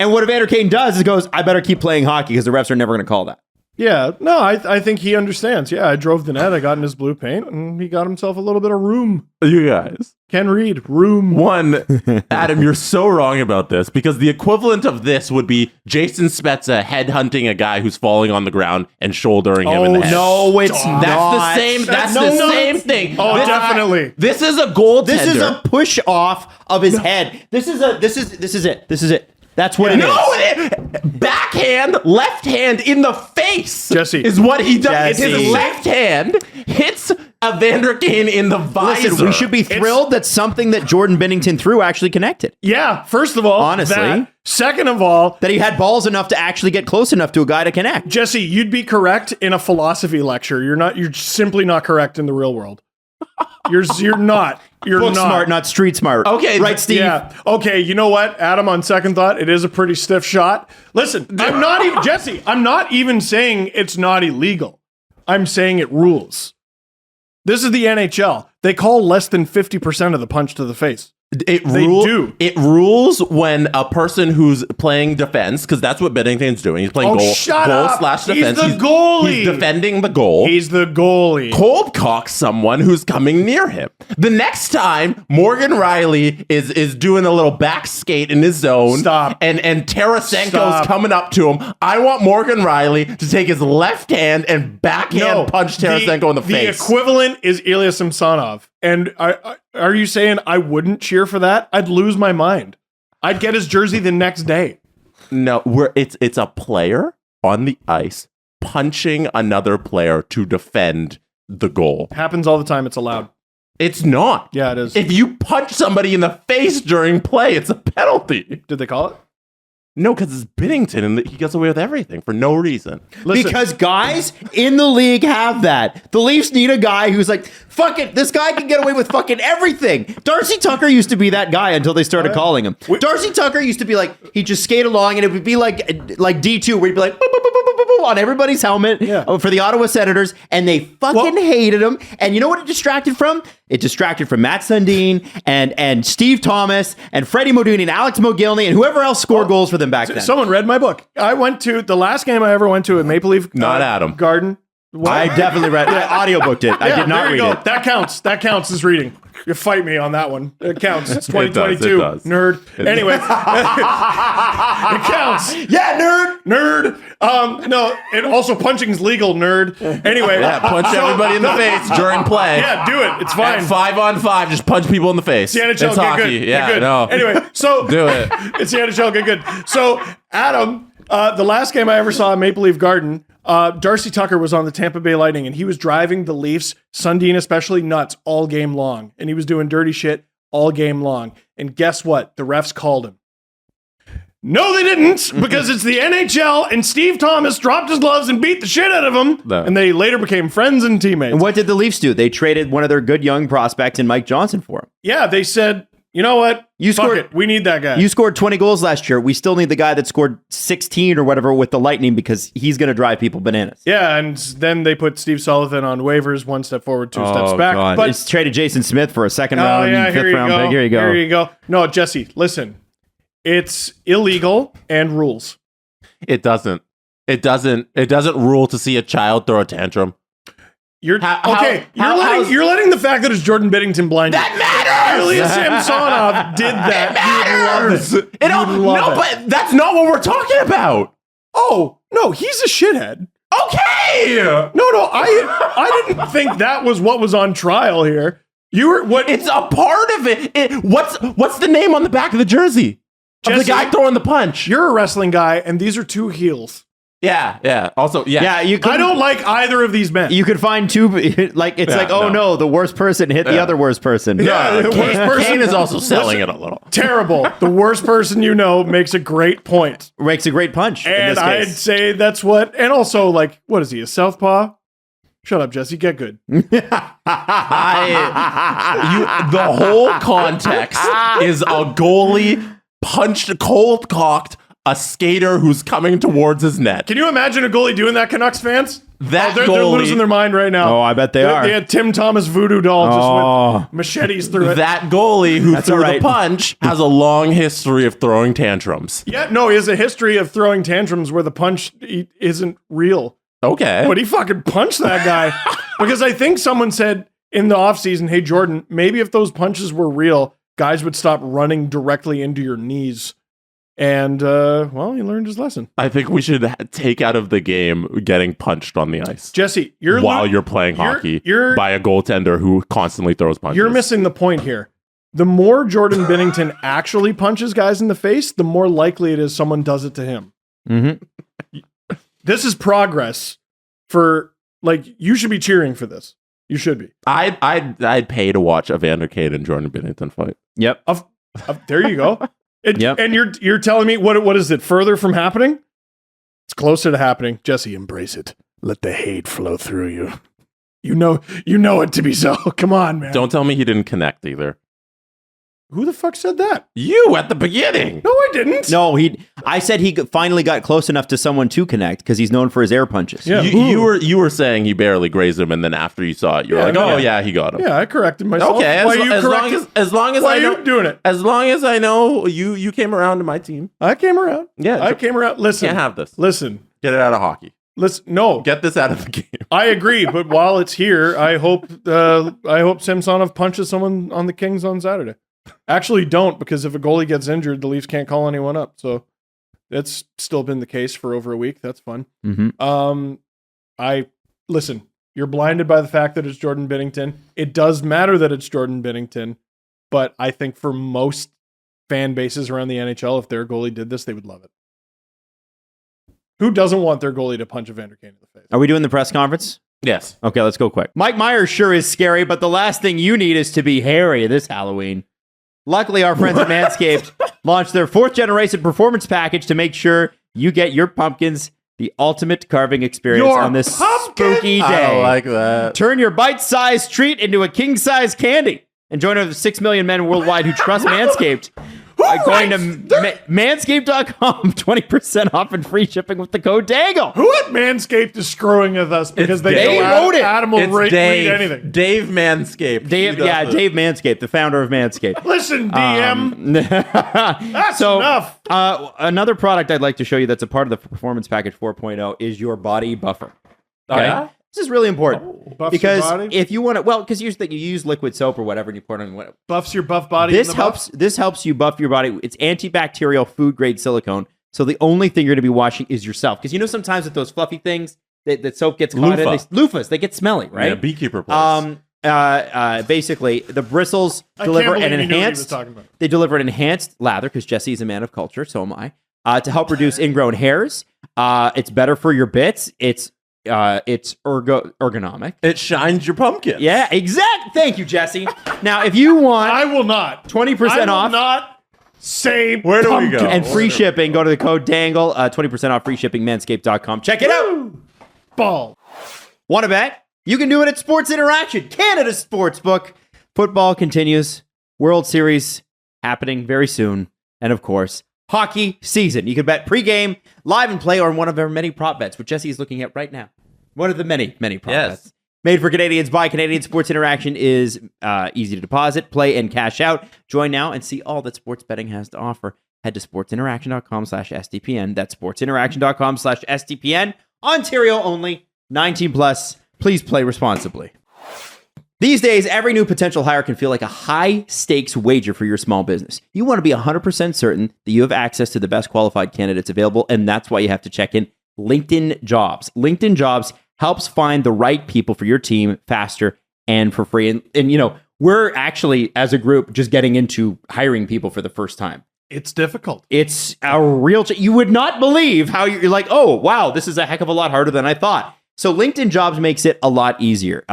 And what Evander Kane does is goes, I better keep playing hockey because the refs are never going to call that. Yeah, no, I think he understands. Yeah, I drove the net, I got in his blue paint, and he got himself a little bit of room. You guys. Ken Reed, room. One, Adam, you're so wrong about this because the equivalent of this would be Jason Spezza headhunting a guy who's falling on the ground and shouldering him in the head. No, it's not. That's the same. That's the same thing. Oh, definitely. This is a goaltender. This is a push off of his head. This is it. That's what it is. No, backhand, left hand in the face. Jesse. Is what he does. Jesse. His left hand hits Evander Kane in the visor. Listen, we should be thrilled that something that Jordan Binnington threw actually connected. Yeah, first of all, Honestly. that. Second of all, That he had balls enough to actually get close enough to a guy to connect. Jesse, you'd be correct in a philosophy lecture. You're simply not correct in the real world. You're not. You're Book not smart, not street smart. Okay, right, Steve? Yeah. Okay. You know what, Adam? On second thought, it is a pretty stiff shot. Listen, I'm not even Jesse. I'm not even saying it's not illegal. I'm saying it rules. This is the NHL. They call less than 50% of the punch to the face. They do. It rules when a person who's playing defense, because that's what Binnington's doing. He's playing goal slash defense. He's the goalie. He's defending the goal. He's the goalie. Cold cocks someone who's coming near him. The next time Morgan Riley is doing a little back skate in his zone, and Tarasenko's coming up to him, I want Morgan Riley to take his left hand and backhand punch Tarasenko in the face. The equivalent is Ilya Samsonov. And are you saying I wouldn't cheer for that? I'd lose my mind. I'd get his jersey the next day. No, it's a player on the ice punching another player to defend the goal. Happens all the time. It's allowed. It's not. Yeah, it is. If you punch somebody in the face during play, it's a penalty. Did they call it? No, because it's Binnington and he gets away with everything for no reason. Listen. Because guys in the league have that. The Leafs need a guy who's like, fuck it, this guy can get away with fucking everything. Darcy Tucker used to be that guy until they started calling him. Darcy Tucker used to be like, he'd just skate along and it would be like D2 where he'd be like, boop, boop, boop, boop, boop, boop, on everybody's helmet for the Ottawa Senators, and they fucking hated him. And you know what it distracted from? It distracted from Matt Sundin and Steve Thomas and Freddie Modini and Alex Mogilny and whoever else scored goals for them back then. Someone read my book. I went to the last game I ever went to at Maple Leaf Not Adam. Garden. What? I definitely read it. I audiobooked it. I did not read it. That counts. That counts as reading. You fight me on that one. It counts. It's 2022. It does. Nerd. Anyway. It counts. Yeah, Nerd. No, and also punching's legal, nerd. Anyway. Yeah, punch everybody in the face during play. Yeah, do it. It's fine. At 5-on-5, just punch people in the face. It's the NHL. It's Get hockey. good. Yeah, Get good. no. Anyway, so do it. It's the NHL. Get good. So, Adam, the last game I ever saw at Maple Leaf Garden, Darcy Tucker was on the Tampa Bay Lightning, and he was driving the Leafs, Sundin especially, nuts all game long. And he was doing dirty shit all game long. And guess what? The refs called him. No, they didn't, because it's the NHL, and Steve Thomas dropped his gloves and beat the shit out of him. No. And they later became friends and teammates. And what did the Leafs do? They traded one of their good young prospects in Mike Johnson for him. Yeah, they said, you know what? We need that guy. You scored 20 goals last year. We still need the guy that scored 16 or whatever with the Lightning because he's going to drive people bananas. Yeah, and then they put Steve Sullivan on waivers, one step forward, two steps back. God. But it's traded Jason Smith for a second round, fifth round pick. Here you go. Here you go. No, Jesse, listen. It's illegal and rules. It doesn't rule to see a child throw a tantrum. You're letting the fact that it's Jordan Binnington blind you. That matters. Ilya Samsonov did that. It matters. But that's not what we're talking about. Oh no, he's a shithead. Okay. No, I didn't think that was what was on trial here. You were what? It's a part of it. What's the name on the back of the jersey? Jesse, of the guy throwing the punch. You're a wrestling guy, and these are two heels. Yeah. Also, yeah. I don't like either of these men. You could find two. No, the worst person hit the other worst person. Yeah, the worst person. Kane is also selling it a little. Terrible. The worst person you know makes a great point. Makes a great punch. And I'd say that's what. And also, what is he? A southpaw? Shut up, Jesse. Get good. The whole context is a goalie punched, cold cocked a skater who's coming towards his net. Can you imagine a goalie doing that, Canucks fans? They're losing their mind right now. Oh, I bet they are. They had Tim Thomas voodoo doll just with machetes through it. That goalie who threw the punch has a long history of throwing tantrums. Yeah, no, he has a history of throwing tantrums where the punch isn't real. Okay. But he fucking punched that guy. Because I think someone said in the offseason, hey, Jordan, maybe if those punches were real, guys would stop running directly into your knees. And, he learned his lesson. I think we should take out of the game getting punched on the ice. Jesse, while you're playing hockey by a goaltender who constantly throws punches. You're missing the point here. The more Jordan Binnington actually punches guys in the face, the more likely it is someone does it to him. Mm-hmm. This is progress for, you should be cheering for this. You should be. I'd pay to watch Evander Kane and Jordan Binnington fight. Yep. There you go. And you're telling me what is it further from happening? It's closer to happening. Jesse, embrace it. Let the hate flow through you. You know it to be so. Come on, man. Don't tell me he didn't connect either. Who the fuck said that? You at the beginning. No, I didn't. No, I said he finally got close enough to someone to connect because he's known for his air punches. Yeah. You were saying he barely grazed him, and then after you saw it, you were like, "Oh yeah, he got him." Yeah, I corrected myself. Okay, Why you doing it? As long as I know you came around to my team. I came around. Yeah, I came around. Listen, can't have this. Listen, Get it out of hockey. listen. No, Get this out of the game. I agree. But while it's here, I hope Samsonov punches someone on the Kings on Saturday. Actually, don't, because if a goalie gets injured, the Leafs can't call anyone up. So that's still been the case for over a week. That's fun. Listen. You're blinded by the fact that it's Jordan Binnington. It does matter that it's Jordan Binnington, but I think for most fan bases around the NHL, if their goalie did this, they would love it. Who doesn't want their goalie to punch Evander Kane in the face? Are we doing the press conference? Yes. Okay, let's go quick. Mike Myers sure is scary, but the last thing you need is to be hairy this Halloween. Luckily, our friends at Manscaped launched their 4th generation performance package to make sure you get your pumpkins the ultimate carving experience on this spooky day. I like that. Turn your bite-sized treat into a king-size candy and join over 6 million men worldwide who trust Manscaped by going to manscaped.com, 20% off and free shipping with the code DANGLE. Who at Manscaped is screwing with us because It's Dave. Adam will read anything? Dave Manscaped. Dave Manscaped, the founder of Manscaped. Listen, DM. That's enough. Another product I'd like to show you that's a part of the Performance Package 4.0 is your body buffer. Oh, yeah? This is really important Buffs because your body? if you want to, because you use liquid soap or whatever, and you put it on whatever. Buffs your buff body. This helps you buff your body. It's antibacterial, food grade silicone. So the only thing you're going to be washing is yourself, because sometimes with those fluffy things that soap gets caught in, loofahs, they get smelly, right? Yeah, beekeeper place. Basically, the bristles deliver an enhanced. They deliver an enhanced lather because Jesse is a man of culture, so am I. To help reduce ingrown hairs. It's better for your bits. It's ergonomic. It shines your pumpkin. Yeah, exactly. Thank you, Jesse. Now, if you want, I will not 20% off. Not say where do we go? And free shipping. Go to the code DANGLE. 20% off free shipping. Manscaped.com. Check it out. Ball. Want to bet? You can do it at Sports Interaction, Canada's sportsbook. Football continues. World Series happening very soon, and of course, hockey season. You can bet pregame, live and play, or in one of our many prop bets, which Jesse is looking at right now. One of the many prop bets. Made for Canadians by Canadians. Sports Interaction is easy to deposit, play, and cash out. Join now and see all that sports betting has to offer. Head to sportsinteraction.com/SDPN. That's sportsinteraction.com/SDPN. Ontario only. 19 plus. Please play responsibly. These days, every new potential hire can feel like a high-stakes wager for your small business. You want to be 100% certain that you have access to the best qualified candidates available, and that's why you have to check in LinkedIn Jobs. LinkedIn Jobs helps find the right people for your team faster and for free. And we're actually, as a group, just getting into hiring people for the first time. It's difficult. It's a real... you would not believe how you're like, oh, wow, this is a heck of a lot harder than I thought. So LinkedIn Jobs makes it a lot easier.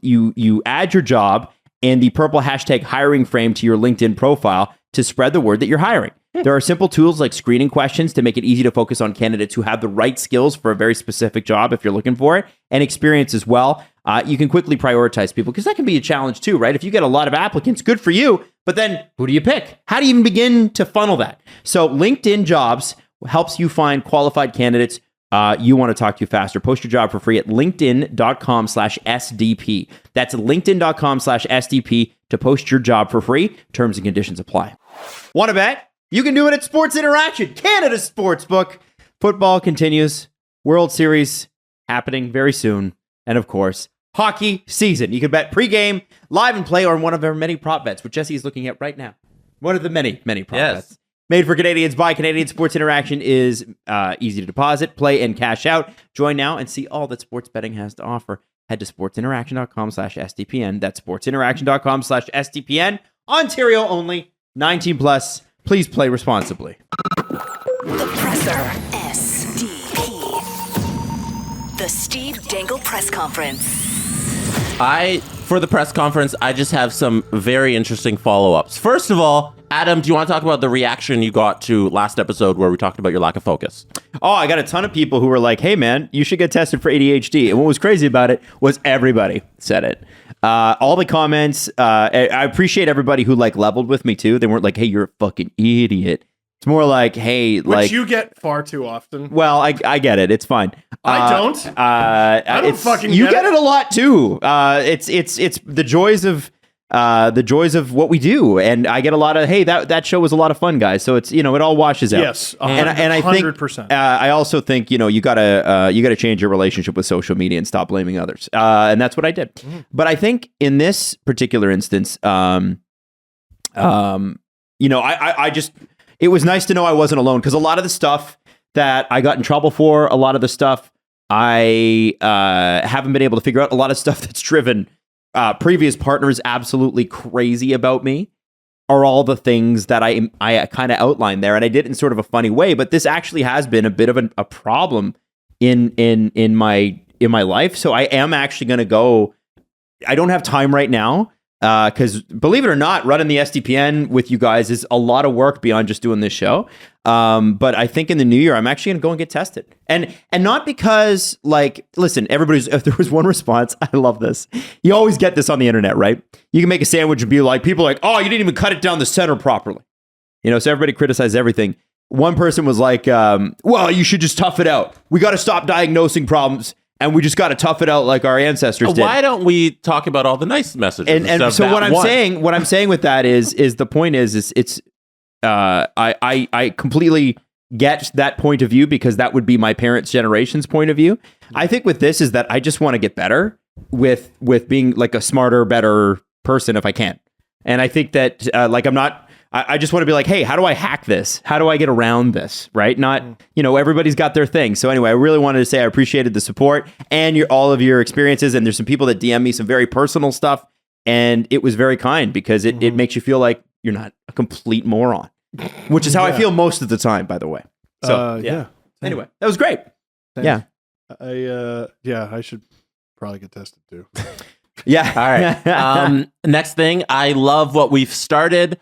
You add your job and the purple hashtag hiring frame to your LinkedIn profile to spread the word that you're hiring. There are simple tools like screening questions to make it easy to focus on candidates who have the right skills for a very specific job if you're looking for it, and experience as well. You can quickly prioritize people because that can be a challenge too, right? If you get a lot of applicants, good for you, but then who do you pick? How do you even begin to funnel that? So LinkedIn Jobs helps you find qualified candidates you want to talk to faster. Post your job for free at linkedin.com/SDP. That's linkedin.com/SDP to post your job for free. Terms and conditions apply. Want to bet? You can do it at Sports Interaction, Canada's sportsbook. Football continues. World Series happening very soon. And of course, hockey season. You can bet pregame, live and play, or in one of our many prop bets, which Jesse is looking at right now. One of the many prop bets. Made for Canadians by Canadians. Sports Interaction is easy to deposit, play, and cash out. Join now and see all that sports betting has to offer. Head to sportsinteraction.com/SDPN. That's sportsinteraction.com/SDPN. Ontario only. 19 plus. Please play responsibly. The Presser. SDP. The Steve Dangle Press Conference. For the press conference, I just have some very interesting follow-ups. First of all, Adam, do you want to talk about the reaction you got to last episode where we talked about your lack of focus? Oh, I got a ton of people who were like, hey, man, you should get tested for ADHD. And what was crazy about it was everybody said it. All the comments, I appreciate everybody who like leveled with me too. They weren't like, hey, you're a fucking idiot. It's more like, hey, which you get far too often. Well, I get it. It's fine. I don't. I don't fucking you get it a lot too. It's the joys of what we do, and I get a lot of, hey, that show was a lot of fun, guys. So it's, it all washes out. Yes, and I think 100%. I also think you gotta change your relationship with social media and stop blaming others. And that's what I did. But I think in this particular instance, I just. It was nice to know I wasn't alone, because a lot of the stuff that I got in trouble for, a lot of the stuff I haven't been able to figure out, a lot of stuff that's driven previous partners absolutely crazy about me, are all the things that I kind of outlined there, and I did it in sort of a funny way. But this actually has been a bit of a problem in my life. So I am actually going to go. I don't have time right now. Because believe it or not, running the SDPN with you guys is a lot of work beyond just doing this show. But I think in the new year, I'm actually going to go and get tested. And not because, listen, if there was one response, I love this. You always get this on the internet, right? You can make a sandwich and be like, people are like, oh, you didn't even cut it down the center properly. So everybody criticizes everything. One person was like, well, you should just tough it out. We got to stop diagnosing problems. And we just got to tough it out like our ancestors did. Why don't we talk about all the nice messages? And so what I'm saying with that is the point is it's I completely get that point of view, because that would be my parents' generation's point of view. I think with this is that I just want to get better with being like a smarter, better person if I can. And I think that I just want to be like, hey, how do I hack this? How do I get around this? Right? Not, everybody's got their thing. So anyway, I really wanted to say I appreciated the support and all of your experiences. And there's some people that DM me some very personal stuff. And it was very kind, because it makes you feel like you're not a complete moron, which is how I feel most of the time, by the way. So yeah. Anyway, that was great. Thanks. Yeah. I should probably get tested too. Yeah. All right. Next thing, I love what we've started.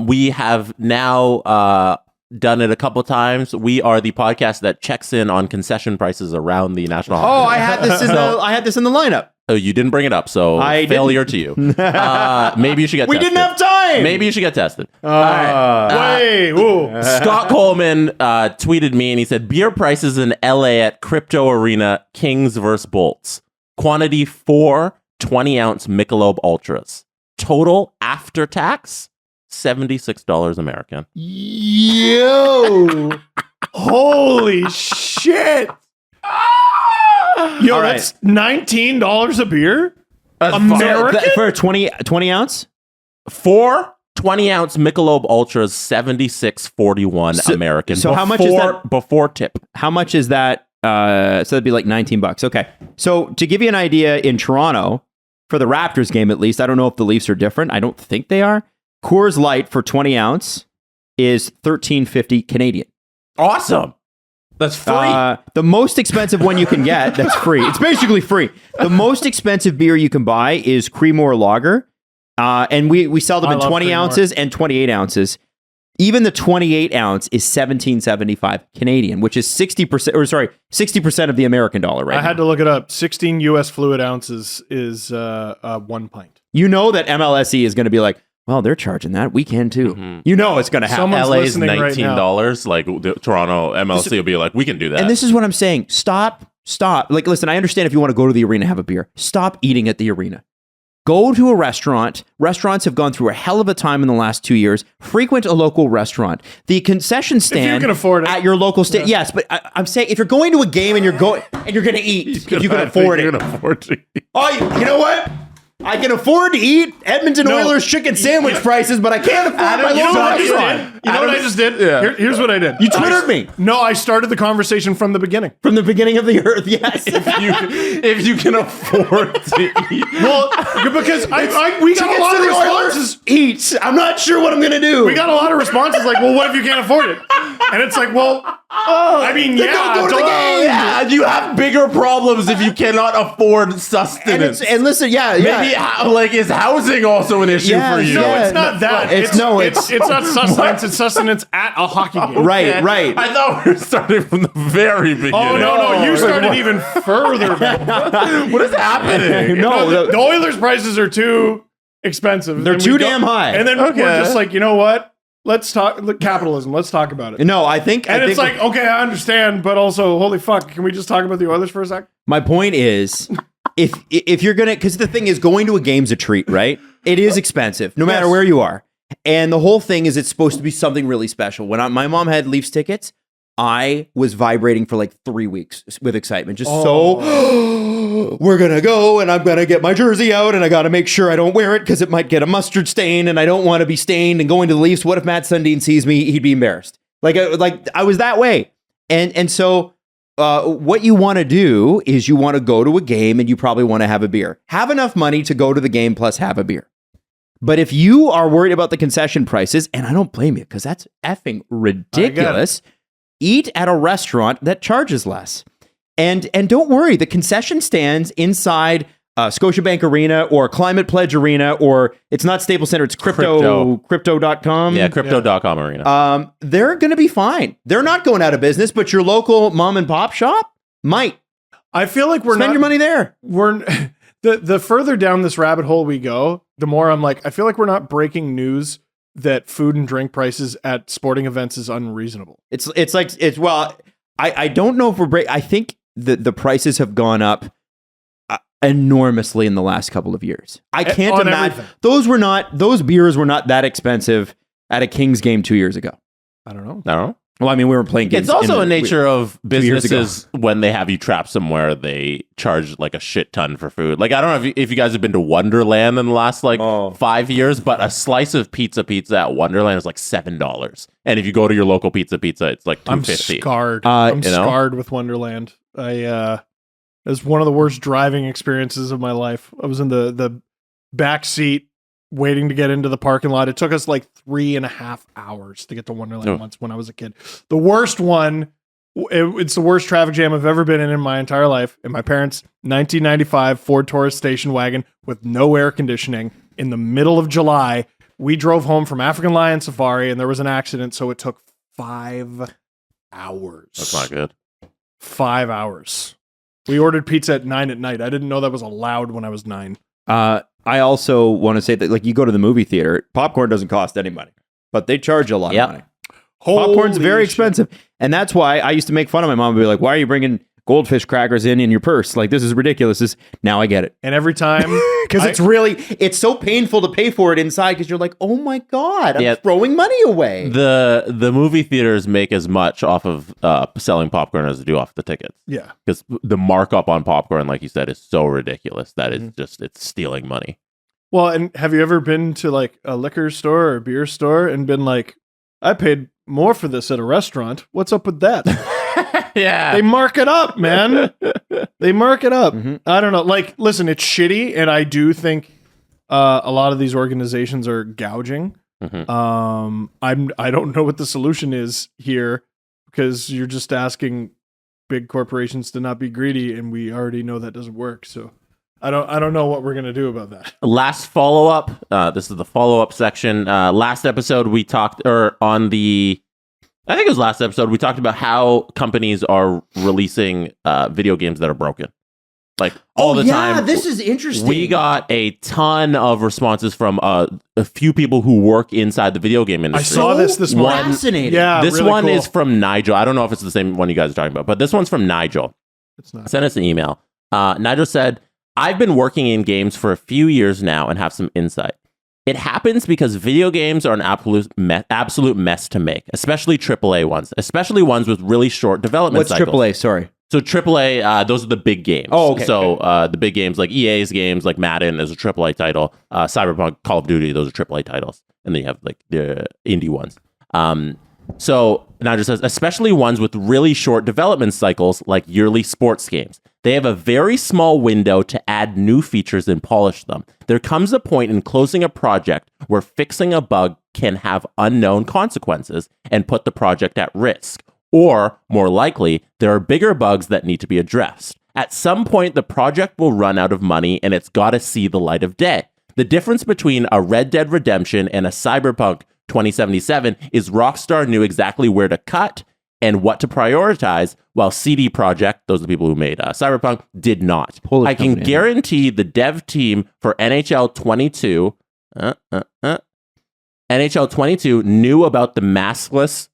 We have now done it a couple times. We are the podcast that checks in on concession prices around the National Hockey League. I had this in the lineup. Oh, you didn't bring it up, so failure to you. Maybe you should get tested. We didn't have time. Maybe you should get tested. Scott Coleman tweeted me, and he said, beer prices in LA at Crypto Arena, Kings versus Bolts. Quantity 4 20-ounce Michelob Ultras. Total after tax, $76 American. Yo, holy shit! Yo, that's $19 a beer. American for a 20 ounce. 4 20-ounce Michelob Ultras, $76.41 American. So how much is that before tip? How much is that? So that'd be like $19. Okay. So to give you an idea, in Toronto for the Raptors game, at least, I don't know if the Leafs are different. I don't think they are. Coors Light for 20 ounce is $13.50 Canadian. Awesome. That's free. The most expensive one you can get, that's free. It's basically free. The most expensive beer you can buy is Creemore Lager. And we sell them in 20 ounces and 28 ounces. Even the 28 ounce is $17.75 Canadian, which is 60% of the American dollar right now. I had to look it up. 16 US fluid ounces is 1 pint. You know that MLSE is going to be like, well, they're charging that. We can too. Mm-hmm. You know it's going to happen. Someone's LA's listening right now. $19. Like the Toronto MLC will be like, we can do that. And this is what I'm saying. Stop. Like, listen, I understand if you want to go to the arena, have a beer. Stop eating at the arena. Go to a restaurant. Restaurants have gone through a hell of a time in the last 2 years. Frequent a local restaurant. The concession stand, if you can afford it, at your local stand. Yes, but I'm saying if you're going to a game and you're going to eat, if you can afford it. You're gonna afford to eat. Oh, you know what? I can afford to eat Edmonton Oilers chicken sandwich prices, but I can't afford my local restaurant. You know what I just did? Yeah. Here's what I did. You Twittered me. No, I started the conversation from the beginning. From the beginning of the earth, yes. if you can afford to eat. Well, because we got a lot of responses. Eat. I'm not sure what I'm going to do. We got a lot of responses like, well, what if you can't afford it? And it's like, well, I mean, Then don't go to the game. Yeah, you have bigger problems if you cannot afford sustenance. And listen, Maybe like is housing also an issue Yeah, for you? no, it's not that. It's not sustenance. It's sustenance at a hockey game. Right. I thought we were starting from the very beginning. Oh no! You started even further back. What is happening? No, The Oilers' prices are too expensive. They're And we too don't- damn high. And then we're just like, you know what? Let's talk capitalism. Let's talk about it. no, I think. And I it's think like, okay, I understand, but also, holy fuck, can we just talk about the Oilers for a sec? my point is, if you're gonna, because the thing is, going to a game's a treat, right? It is expensive, no matter Yes. where you are. And the whole thing is, it's supposed to be something really special. When my mom had Leafs tickets, I was vibrating for like 3 weeks with excitement. Just so, we're going to go and I'm going to get my jersey out and I got to make sure I don't wear it because it might get a mustard stain and I don't want to be stained and going to the Leafs. What if Matt Sundin sees me? He'd be embarrassed. Like I was that way. And so what you want to do is you want to go to a game and you probably want to have a beer. Have enough money to go to the game plus have a beer. But if you are worried about the concession prices, and I don't blame you because that's effing ridiculous, eat at a restaurant that charges less. And don't worry, the concession stands inside Scotiabank Arena or Climate Pledge Arena, or it's not Staples Center, it's crypto.com. Yeah, crypto.com arena. They're going to be fine. They're not going out of business, but your local mom and pop shop might. I feel like Spend your money there. We're the further down this rabbit hole we go, the more I'm like, I feel like we're not breaking news that food and drink prices at sporting events is unreasonable. I don't know if we're I think the prices have gone up enormously in the last couple of years. I can't on imagine everything. those beers were not that expensive at a Kings game 2 years ago. I don't know. I don't know. Well, I mean, we were playing games. It's also a nature of years ago. businesses when they have you trapped somewhere, they charge like a shit ton for food. Like, I don't know if you guys have been to Wonderland in the last 5 years, but a slice of pizza at Wonderland is like $7. And if you go to your local pizza, it's like $2.50. I'm scarred. I'm scarred with Wonderland. It was one of the worst driving experiences of my life. I was in the back seat waiting to get into the parking lot. It took us like 3.5 hours to get to Wonderland once when I was a kid. The worst one, it's the worst traffic jam I've ever been in my entire life. And my parents' 1995 Ford Taurus station wagon with no air conditioning in the middle of July. We drove home from African Lion Safari and there was an accident. So it took 5 hours. That's not good. 5 hours. We ordered pizza at 9 at night. I didn't know that was allowed when I was 9. I also want to say that, like, you go to the movie theater, popcorn doesn't cost any money, but they charge you a lot of money. Popcorn's very expensive. And that's why I used to make fun of my mom and be like, why are you bringing goldfish crackers in your purse? Like, this is ridiculous. Now I get it. And every time, because it's so painful to pay for it inside because you're like, oh my God, I'm throwing money away. The movie theaters make as much off of selling popcorn as they do off the tickets. Yeah. Because the markup on popcorn, like you said, is so ridiculous that it's stealing money. Well, and have you ever been to like a liquor store or a beer store and been like, I paid more for this at a restaurant. What's up with that? Yeah. They mark it up, man. They mark it up. Mm-hmm. I don't know. Like, listen, it's shitty. And I do think a lot of these organizations are gouging. Mm-hmm. I don't know what the solution is here because you're just asking big corporations to not be greedy. And we already know that doesn't work. So I don't know what we're going to do about that. Last follow-up. This is the follow-up section. Last episode we talked, I think it was last episode, we talked about how companies are releasing video games that are broken. Like all the time. Yeah, this is interesting. We got a ton of responses from a few people who work inside the video game industry. I saw this morning. Fascinating. Yeah, this really one cool. is from Nigel. I don't know if it's the same one you guys are talking about, but this one's from Nigel. It's not. Send us an email. Nigel said, I've been working in games for a few years now and have some insight. It happens because video games are an absolute mess to make, especially AAA ones, especially ones with really short development cycles. What's AAA? Sorry. So AAA, those are the big games. Oh, okay. So the big games like EA's games, like Madden is a AAA title. Cyberpunk, Call of Duty, those are AAA titles. And then you have like the indie ones. So Nigel says, especially ones with really short development cycles like yearly sports games. They have a very small window to add new features and polish them. There comes a point in closing a project where fixing a bug can have unknown consequences and put the project at risk. Or, more likely, there are bigger bugs that need to be addressed. At some point, the project will run out of money and it's got to see the light of day. The difference between a Red Dead Redemption and a Cyberpunk 2077 is Rockstar knew exactly where to cut and what to prioritize, while CD Projekt, those are the people who made Cyberpunk, did not. I can guarantee the dev team for NHL 22 knew about the maskless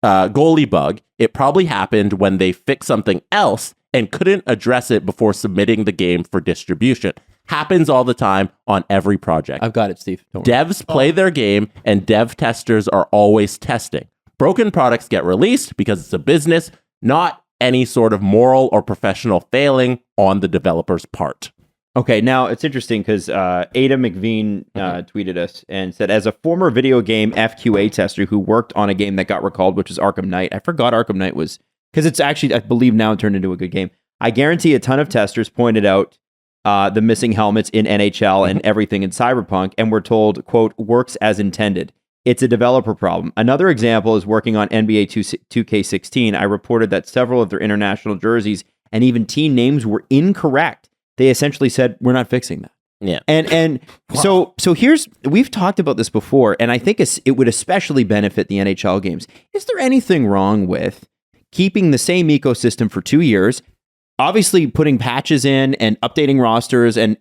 goalie bug. It probably happened when they fixed something else and couldn't address it before submitting the game for distribution. Happens all the time on every project. I've got it, Steve. Don't worry. Devs play their game and dev testers are always testing. Broken products get released because it's a business, not any sort of moral or professional failing on the developer's part. Okay, now it's interesting because Ada McVean tweeted us and said, as a former video game FQA tester who worked on a game that got recalled, which is Arkham Knight. I forgot Arkham Knight was, because it's actually, I believe now turned into a good game. I guarantee a ton of testers pointed out the missing helmets in NHL and everything in Cyberpunk, and were told, quote, works as intended. It's a developer problem. Another example is working on NBA 2K16. I reported that several of their international jerseys and even team names were incorrect. They essentially said, we're not fixing that. Yeah. And Wow. so here's, we've talked about this before, and I think it would especially benefit the NHL games. Is there anything wrong with keeping the same ecosystem for 2 years, obviously putting patches in and updating rosters and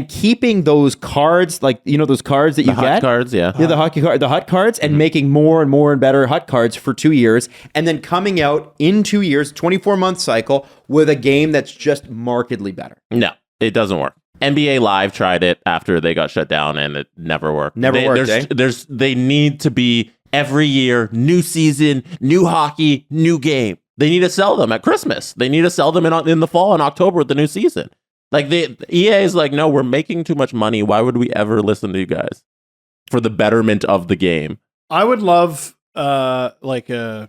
keeping those cards, like, you know, those cards that you hut get? cards, yeah. Yeah, the hut cards, and making more and more and better hut cards for 2 years, and then coming out in 2 years, 24-month cycle, with a game that's just markedly better. No, it doesn't work. NBA Live tried it after they got shut down, and it never worked. They need to be every year, new season, new hockey, new game. They need to sell them at Christmas. They need to sell them in the fall in October with the new season. Like EA is like, no, we're making too much money. Why would we ever listen to you guys for the betterment of the game? I would love like a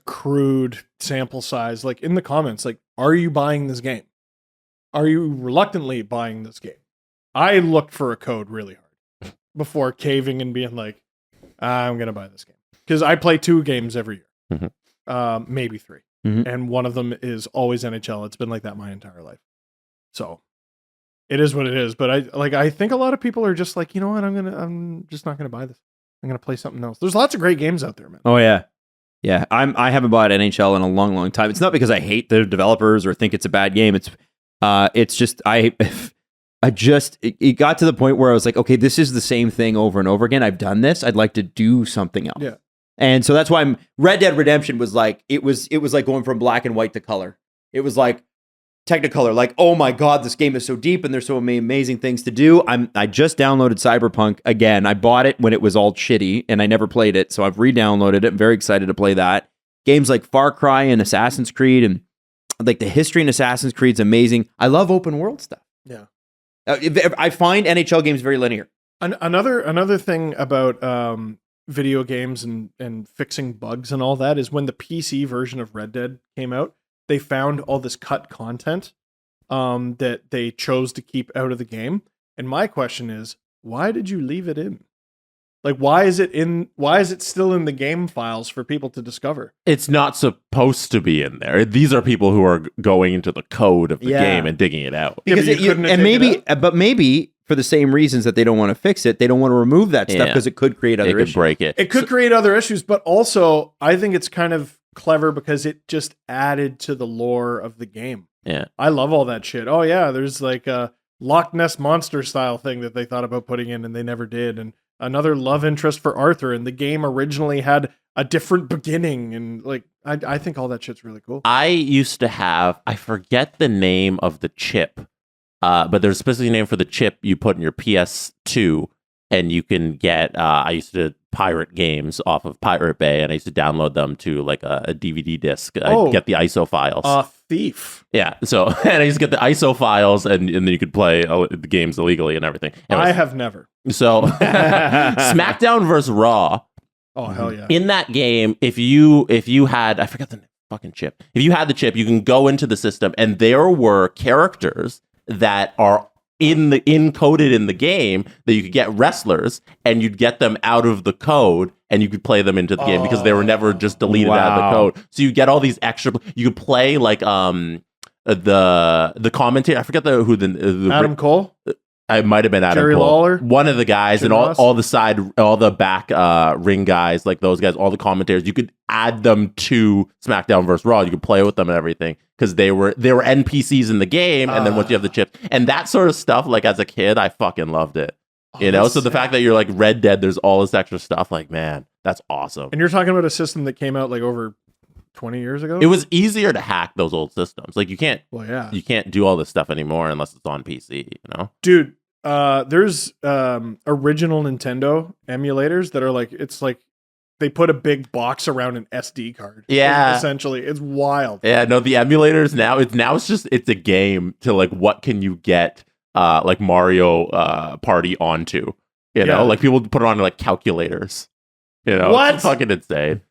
crude sample size, like in the comments, like, are you buying this game? Are you reluctantly buying this game? I looked for a code really hard before caving and being like, I'm going to buy this game. Because I play 2 games every year. Maybe 3. And one of them is always NHL. It's been like that my entire life. So it is what it is. But I think a lot of people are just like, you know what? I'm just not gonna buy this. I'm gonna play something else. There's lots of great games out there, man. Oh yeah. Yeah. I haven't bought NHL in a long, long time. It's not because I hate the developers or think it's a bad game. It's just it got to the point where I was like, okay, this is the same thing over and over again. I've done this. I'd like to do something else. Yeah. And so that's why Red Dead Redemption was like, it was like going from black and white to color. It was like Technicolor, like, oh my God, this game is so deep and there's so many amazing things to do. I just downloaded Cyberpunk again. I bought it when it was all shitty and I never played it. So I've re-downloaded it. I'm very excited to play that. Games like Far Cry and Assassin's Creed, and like the history in Assassin's Creed is amazing. I love open world stuff. Yeah. I find NHL games very linear. Another thing about video games and fixing bugs and all that is when the PC version of Red Dead came out, they found all this cut content that they chose to keep out of the game. And my question is, why did you leave it in? Like, why is it still in the game files for people to discover? It's not supposed to be in there. These are people who are going into the code of the game and digging it out. Because maybe for the same reasons that they don't want to fix it, they don't want to remove that stuff because it could create other issues. It could break it. It could create other issues, but also I think it's kind of clever because it just added to the lore of the game. Yeah. I love all that shit. Oh yeah, there's like a Loch Ness Monster style thing that they thought about putting in and they never did. And another love interest for Arthur, and the game originally had a different beginning, and like I think all that shit's really cool. I used to have, I forget the name of the chip, but there's a specific name for the chip you put in your PS2, and you can get, I used to pirate games off of Pirate Bay, and I used to download them to like a DVD disc. I'd get the ISO files. Thief. Yeah, so, and I used to get the ISO files, and then you could play the games illegally and everything. Anyways, I have never. So, SmackDown versus Raw. Oh, hell yeah. In that game, if you had, I forgot the fucking chip. If you had the chip, you can go into the system, and there were characters that are encoded in the game that you could get wrestlers and you'd get them out of the code and you could play them into the game because they were never just deleted out of the code. So you get all these extra. You could play like the commentator. I forget who the Adam Cole. It might have been Adam Jerry Cole. Lawler, one of the guys, Jim and Ross. all the back ring guys, like those guys, all the commentators. You could add them to SmackDown vs. Raw. You could play with them and everything because they were NPCs in the game. And then once you have the chips and that sort of stuff, like as a kid, I fucking loved it. You know, so the fact that you're like Red Dead, there's all this extra stuff. Like, man, that's awesome. And you're talking about a system that came out like over 20 years ago. It was easier to hack those old systems. Like you can't do all this stuff anymore unless it's on PC, you know? Dude, there's original Nintendo emulators that are like, it's like they put a big box around an SD card. Yeah. Essentially. It's wild. Yeah, no, the emulators it's a game to like what can you get like Mario Party onto. You know, like people put it on like calculators. You know, what? It's fucking insane.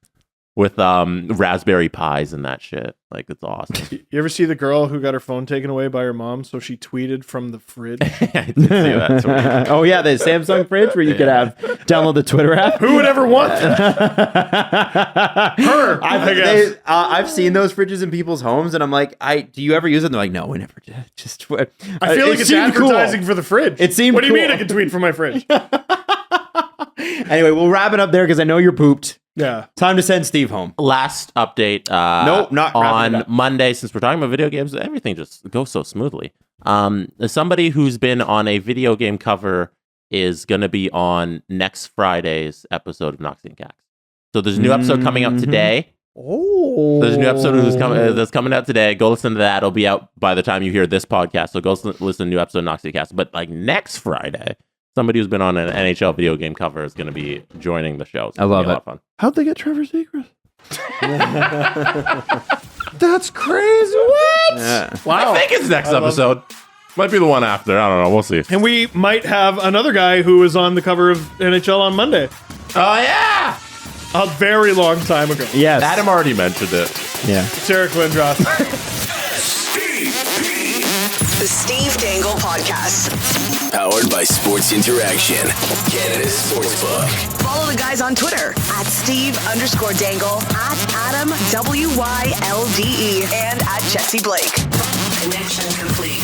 With Raspberry Pis and that shit. Like, it's awesome. You ever see the girl who got her phone taken away by her mom, so she tweeted from the fridge? I did see that. Oh, yeah, the Samsung fridge where you could download the Twitter app. Who would ever want that? Her. I've seen those fridges in people's homes, and I'm like, do you ever use them? They're like, no, we never did. Just I feel like it's advertising for the fridge. It seemed What do you cool. mean I can tweet from my fridge? Anyway, we'll wrap it up there because I know you're pooped. Yeah. Time to send Steve home. Last update. Nope, not on Monday, since we're talking about video games, everything just goes so smoothly. Somebody who's been on a video game cover is going to be on next Friday's episode of Noxie and Cax. So there's a new episode coming out today. Oh. There's a new episode that's coming out today. Go listen to that. It'll be out by the time you hear this podcast. So go listen to a new episode of Noxie and Cax. But like next Friday, somebody who's been on an NHL video game cover is going to be joining the show. I love it. A lot of fun. How'd they get Trevor Zegras? That's crazy. What? Yeah. Wow. I think it's next episode. Might be the one after. I don't know. We'll see. And we might have another guy who was on the cover of NHL on Monday. Oh, yeah. A very long time ago. Yes. Adam already mentioned it. Yeah. It's Eric Lindros. The Steve Dangle Podcast. Powered by Sports Interaction, Canada's sportsbook. Follow the guys on Twitter at Steve_Dangle, at Adam WYLDE, and at Jesse Blake. Connection complete.